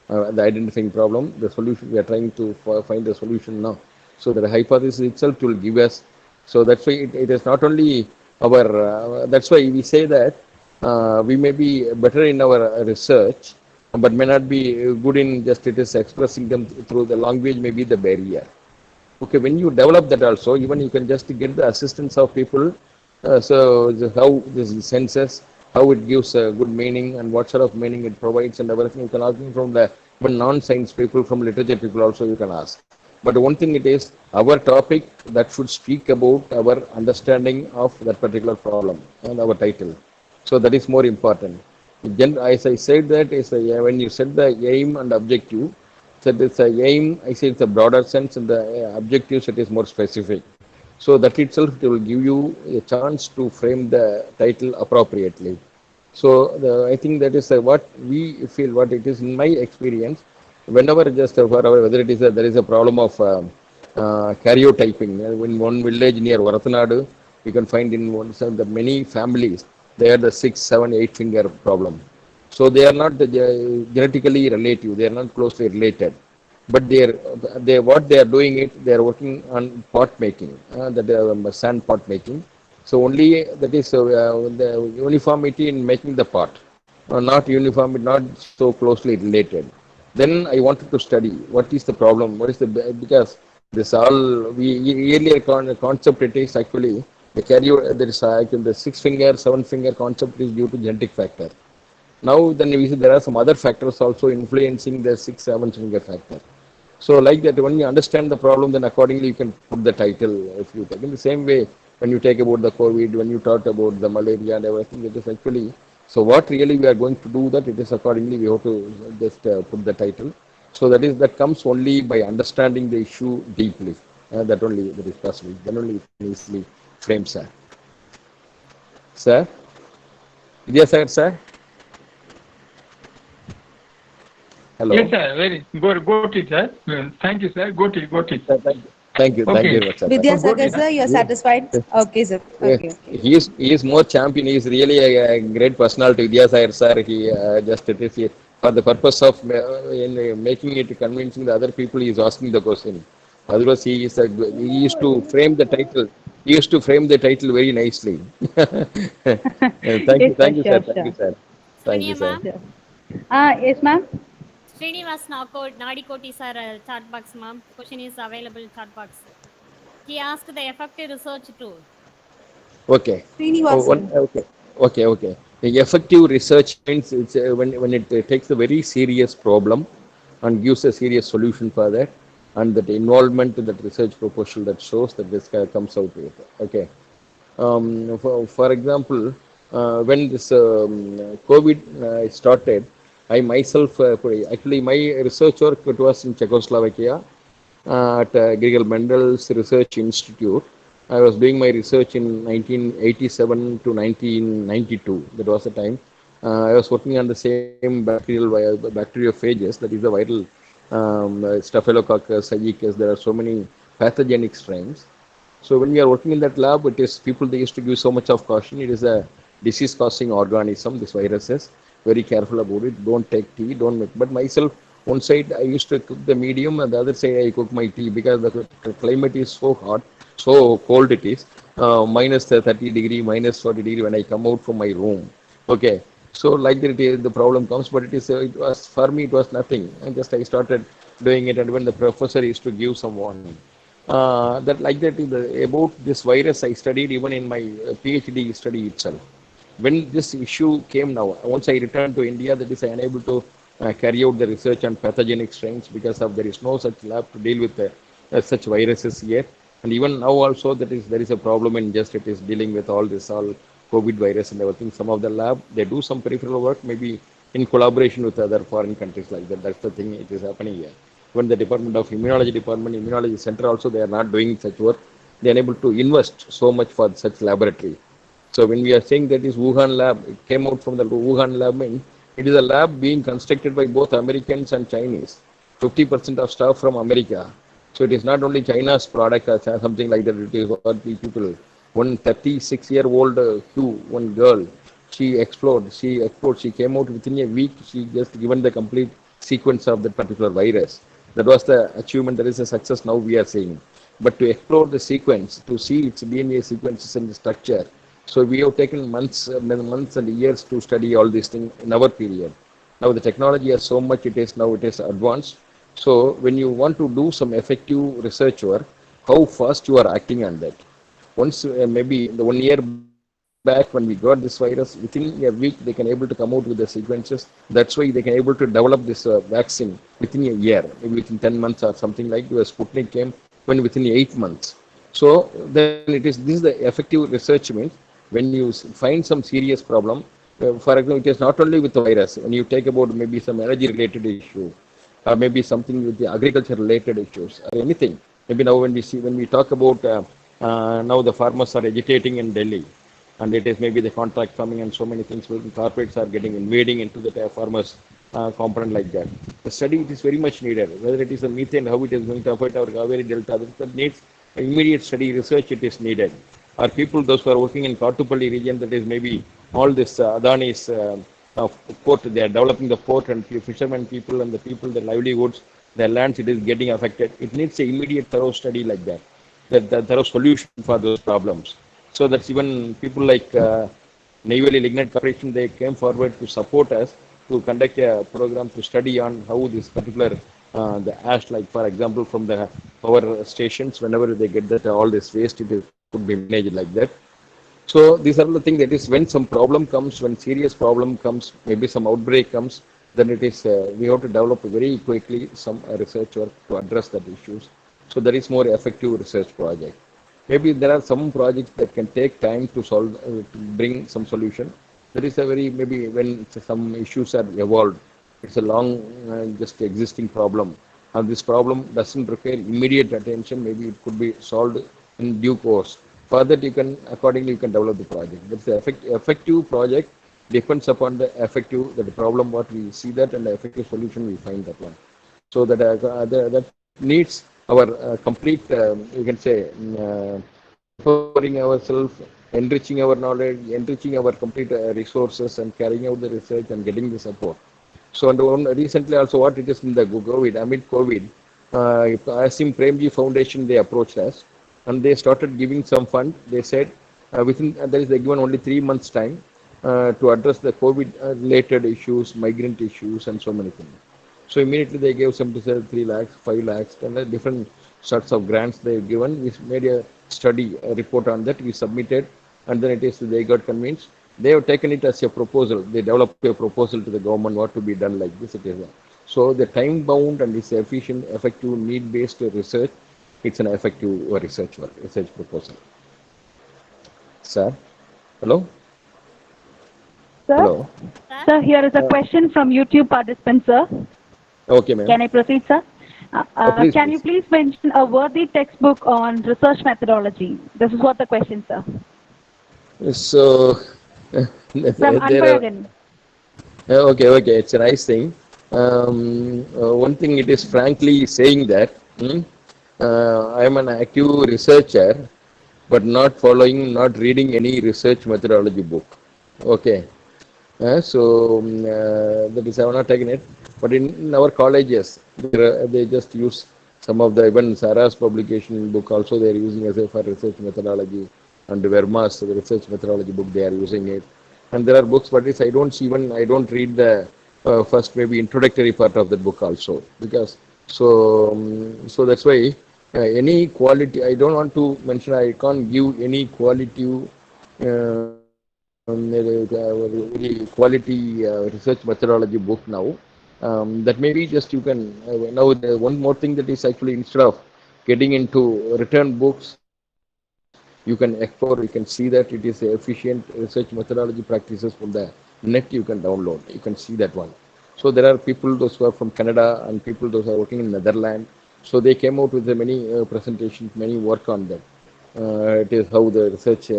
the identifying problem, the solution. We are trying to find the solution now. So the hypothesis itself will give us. So that's why it is not only our. That's why we say that we may be better in our research, but may not be good in just it is expressing them through the language. May be the barrier. Okay, when you develop that also, even you can just get the assistance of people. So how this senses, how it gives a good meaning and what sort of meaning it provides and everything. You can ask me from the even non-science people, from literature people also you can ask. But one thing it is our topic that should speak about our understanding of that particular problem and our title. So that is more important. As I said, that is when you set the aim and objective, so it's a aim, I say it's a broader sense, and the objectives it is more specific. So that itself it will give you a chance to frame the title appropriately. So I think that is what we feel, what it is in my experience. Whenever just whether it is there is a problem of karyotyping in one village near Varathanadu, you can find in one the many families they are the 6, 7, 8 finger problem. So they are not genetically relative; they are not closely related. But they what they are doing it, they are working on pot making, that sand pot making. So only that is the uniformity in making the pot, not uniform, not so closely related. Then I wanted to study what is the problem, what is the because this all we earlier concept it is actually the carrier there is the 6 finger, 7 finger concept is due to genetic factor. Now then we see there are some other factors also influencing the 6, 7 finger factor. So like that, when you understand the problem, then accordingly you can put the title. If you take in the same way, when you take about the COVID, when you talk about the malaria and everything, it is actually. So what really we are going to do that it is accordingly we have to just put the title. So that comes only by understanding the issue deeply. That only that is possible. Then only it can easily frame, sir. Sir, yes, sir. Hello. Yes, sir. Very good. Got it, sir. Thank you, sir. Got it. Got it. Thank you. Thank you Okay. very much, sir. Vidyasagar sir, you're satisfied? Okay, sir. Okay. He is more champion. He is really a great personality. Vidyasagar sir. He just it is for the purpose of in making it convincing the other people. He is asking the question. Otherwise, he used to frame the title. He used to frame the title very nicely. Yes, sir. Thank you, sir. Sure, Thank you, sure. sir. Thank you, Sonia sir. ma'am, Sure. Yes, ma'am. Srinivas Nadikoti sir chat box ma'am. Question is available chat box. He asked the effective research tool. Okay. Srinivasan. Okay. The effective research means it's when it takes a very serious problem and gives a serious solution for that, and that involvement in that research proposal that shows that this guy comes out with it. Okay. For example, when this COVID started, I myself actually my research work it was in Czechoslovakia at Grigel Mendel's Research Institute. I was doing my research in 1987 to 1992. That was the time. I was working on the same bacteriophages, that is the viral Staphylococcus, Aegyptus. There are so many pathogenic strains. So when we are working in that lab, it is people they used to give so much of caution. It is a disease-causing organism. This virus is very careful about it. Don't take tea. Don't make. But myself, one side I used to cook the medium, and the other side I cook my tea because the climate is so hot, so cold it is. Minus 30 degree, minus 40 degree when I come out from my room. Okay. So like that, the problem comes, but it was for me it was nothing. And just I started doing it, and when the professor used to give some warning that like that about this virus I studied even in my PhD study itself. When this issue came now, once I returned to India, that is I unable to carry out the research on pathogenic strains because of there is no such lab to deal with such viruses here. And even now also that is there is a problem in just it is dealing with all COVID virus and everything. Some of the lab they do some peripheral work, maybe in collaboration with other foreign countries like that. That's the thing it is happening here. When the Department of Immunology Center also, they are not doing such work. They are able to invest so much for such laboratory. So when we are saying that is Wuhan lab, it came out from the Wuhan lab, means it is a lab being constructed by both Americans and Chinese. 50% of staff from America. So it is not only China's product or something like that. It is what the people. One 36-year-old one girl, she explored. She came out within a week. She just given the complete sequence of that particular virus. That was the achievement. That is a success now we are seeing. But to explore the sequence, to see its DNA sequences and the structure, so we have taken months and years to study all these things in our period. Now the technology has so much, it is advanced. So when you want to do some effective research work, how fast you are acting on that. Once maybe the 1 year back when we got this virus, within a week they can able to come out with the sequences. That's why they can able to develop this vaccine within a year, maybe within 10 months or something like the Sputnik came when within 8 months. So then this is the effective research means when you find some serious problem, for example, it is not only with the virus. When you take about maybe some energy related issue, or maybe something with the agriculture related issues, or anything. Maybe now when we talk about now the farmers are agitating in Delhi, and it is maybe the contract coming and so many things where the corporates are getting invading into the farmers component like that. The study it is very much needed, whether it is the methane, how it is going to affect our Kaveri Delta, that needs immediate study research it is needed. Or people, those who are working in Kartupalli region, that is maybe all this Adani's port, they are developing the port and fishermen people and the people, their livelihoods, their lands, it is getting affected. It needs an immediate thorough study like that, that thorough solution for those problems. So that's even people like Neyveli Lignite Corporation, they came forward to support us to conduct a program to study on how this particular the ash, like for example, from the power stations, whenever they get that all this waste, it is, could be managed like that. So these are the things that is when some problem comes, when serious problem comes, maybe some outbreak comes, then it is we have to develop very quickly some research work to address that issues. So there is more effective research project. Maybe there are some projects that can take time to solve, to bring some solution. There is a very, maybe when some issues are evolved, it's a long, just existing problem. And this problem doesn't require immediate attention. Maybe it could be solved in due course. For that, you can, accordingly, you can develop the project. That's the effective project depends upon the effective, the problem, what we see that, and the effective solution, we find that one. So that that needs our complete, you can say, empowering ourselves, enriching our knowledge, enriching our complete resources, and carrying out the research and getting the support. So, and recently also, what it is in the COVID, amid COVID, Asim Premji Foundation, they approached us and they started giving some fund. They said within that is they given only 3 months time to address the COVID related issues, migrant issues, and so many things. So immediately they gave some to say 3 lakhs, 5 lakhs, and different sorts of grants they have given. We made a study, a report on that. We submitted, and then it is they got convinced. They have taken it as a proposal. They developed a proposal to the government what to be done like this. It is so the time bound and this efficient, effective, need based research. It's an effective research proposal. Sir, hello. Sir? Hello. Sir, here is a question from YouTube participant, sir. Okay, ma'am. Can I proceed, sir? Please, Can you please mention a worthy textbook on research methodology? This is what the question, sir. So, From there are, Anbaragan. okay, it's a nice thing. One thing it is frankly saying that I am an active researcher, but not following, not reading any research methodology book. Okay. That is I have not taken it, but in our colleges they just use some of the even Sarah's publication book also they are using as a for research methodology, and Verma's the research methodology book they are using it, and there are books, but it's I don't read the first maybe introductory part of the book also, because so that's why any quality I don't want to mention, I can't give any quality very quality research methodology book now. That maybe just you can now one more thing that is actually instead of getting into written books, you can explore, you can see that it is efficient research methodology practices from the net you can download. You can see that one. So there are people those who are from Canada and people those who are working in Netherlands. So they came out with the many presentations, many work on that. It is how the research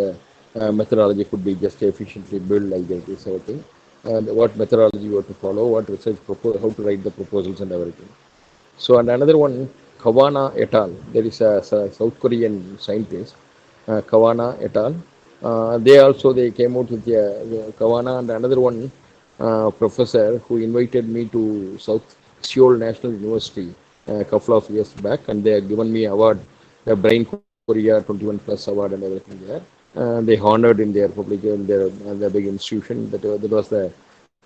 methodology could be just efficiently built like that is everything. And what methodology you have to follow, what research how to write the proposals and everything. So and another one, Kawana et al. There is a South Korean scientist, Kawana et al. They also they came out with Kawana and another one professor who invited me to South Seoul National University a couple of years back, and they have given me award, the Brain Korea 21 plus award and everything there. They honored in their public in their big institution. That was the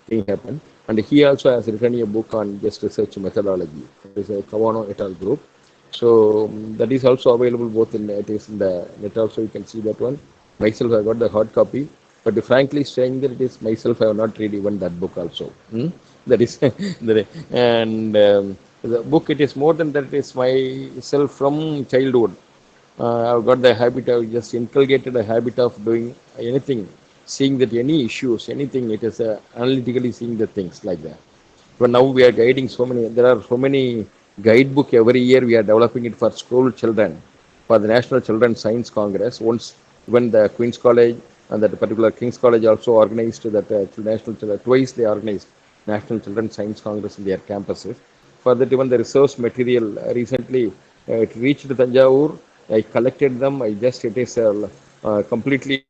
thing happened. And he also has written a book on just research methodology. It is a Kawano et al. Group. So that is also available both in it is in the net also you can see that one. Myself I got the hard copy, but frankly saying that it is myself I have not read even that book also. That is and the book it is more than that it is myself from childhood. I've got the habit of just inculcated a habit of doing anything, seeing that any issues, anything, it is analytically seeing the things like that. But now we are guiding so many, there are so many guidebook every year we are developing it for school children, for the National Children's Science Congress. Once, when the Queen's College and that particular King's College also organized that National Children, twice they organized National Children's Science Congress in their campuses. For that, even the resource material recently it reached Thanjavur. I collected them. I just it is completely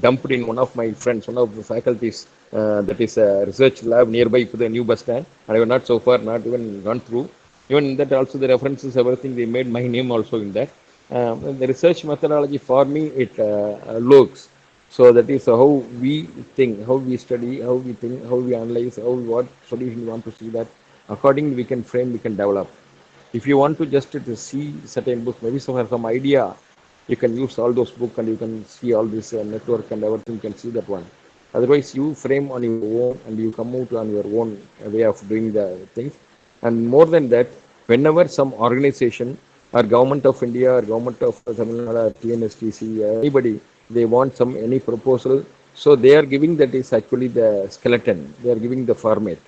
dumped in one of my friends, one of the faculties. That is a research lab nearby to the new bus stand. And I have not so far not even gone through. Even in that also the references, everything they made my name also in that. The research methodology for me it looks. So that is how we think, how we study, how we think, how we analyze, how what solution we want to see that. Accordingly, we can frame, we can develop. If you want to just to see certain books, maybe some idea, you can use all those books and you can see all this network and everything. You can see that one. Otherwise, you frame on your own and you come out on your own way of doing the things. And more than that, whenever some organization or government of India or government of Tamil Nadu or TNSTC, anybody, they want some any proposal, so they are giving that is actually the skeleton. They are giving the format.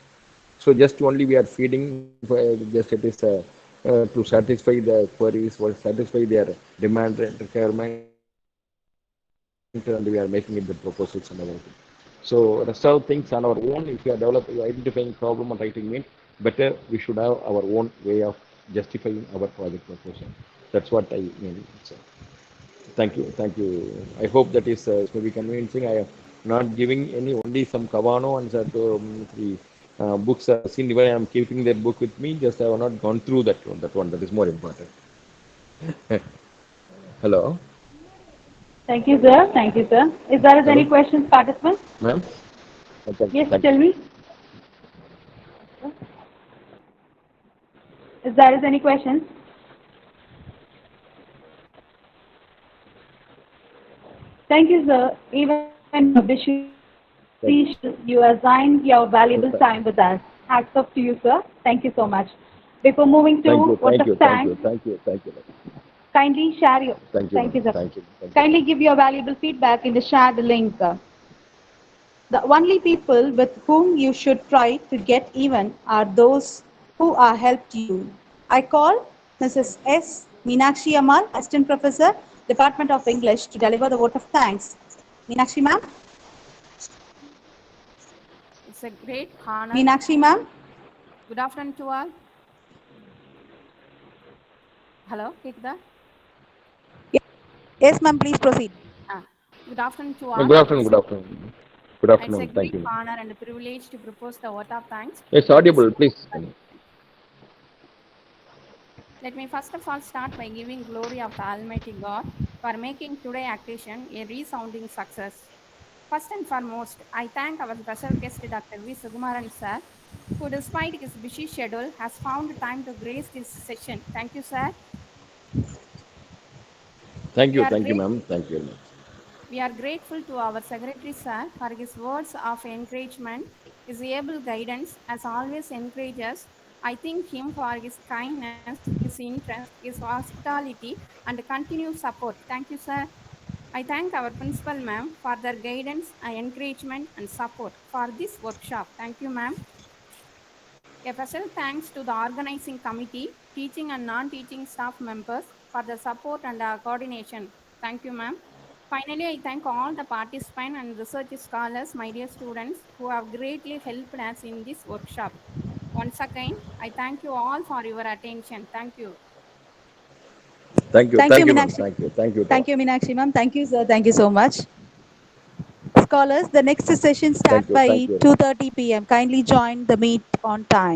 So just only we are feeding just it is to satisfy the queries or satisfy their demand and requirement, and we are making it the proposals and everything. So rest of things on our own. If you are developing, identifying problem and writing means better we should have our own way of justifying our project proposal. That's what I mean. So, thank you. I hope that is maybe convincing. I am not giving any only some Kavano and the books are seen. Even I am keeping that book with me. Just I have not gone through that one. That one that is more important. Hello, Thank you, sir. Thank you, sir. If there is any hello, questions, participants? ma'am. Yes, Thank tell you. me. If there is any questions? Thank you, sir. Even wish Thank you. you assigned your valuable time with us. Hats off to you, sir. Thank you so much. Before moving Thank to you. vote Thank of you. Thank you. thanks, Thank you. Thank you. kindly share your. Thank you, Thank ma'am. you, sir. Thank you. Thank you. Kindly give your valuable feedback in the shared link. The only people with whom you should try to get even are those who are helped you. I call Mrs. S. Meenakshi Amal, Assistant Professor, Department of English, to deliver the vote of thanks. Meenakshi ma'am? It's a great honor. Meenakshi ma'am? Good afternoon to all. Hello, Kekda. Yes, ma'am, please proceed. Good afternoon to all. Good afternoon. Good afternoon. Good It's a afternoon. Thank great you. honor and a privilege to propose the vote of thanks It's for this. audible, please. Let me first of all start by giving glory of the Almighty God for making today's occasion a resounding success. First and foremost, I thank our special guest Dr. V.SUGUMARAN sir, who despite his busy schedule has found time to grace this session. Thank you, sir. Thank We you. are Thank you, great. ma'am. Thank you very much. We are grateful to our Secretary Sir for his words of encouragement, his able guidance, as always encourages. I thank him for his kindness, his interest, his hospitality, and continued support. Thank you, sir. I thank our principal ma'am for their guidance and encouragement and support for this workshop. Thank you, ma'am. A special thanks to the organizing committee, teaching and non-teaching staff members for the support and coordination. Thank you, ma'am. Finally, I thank all the participants and research scholars, my dear students, who have greatly helped us in this workshop. Once again, I thank you all for your attention. Thank you. Thank you, Thank you, ma'am. Meenakshi. Thank you, Meenakshi, ma'am. Thank you, sir. Thank you so much. Scholars, the next session start Thank by you. 2:30 p.m. Kindly join the meet on time.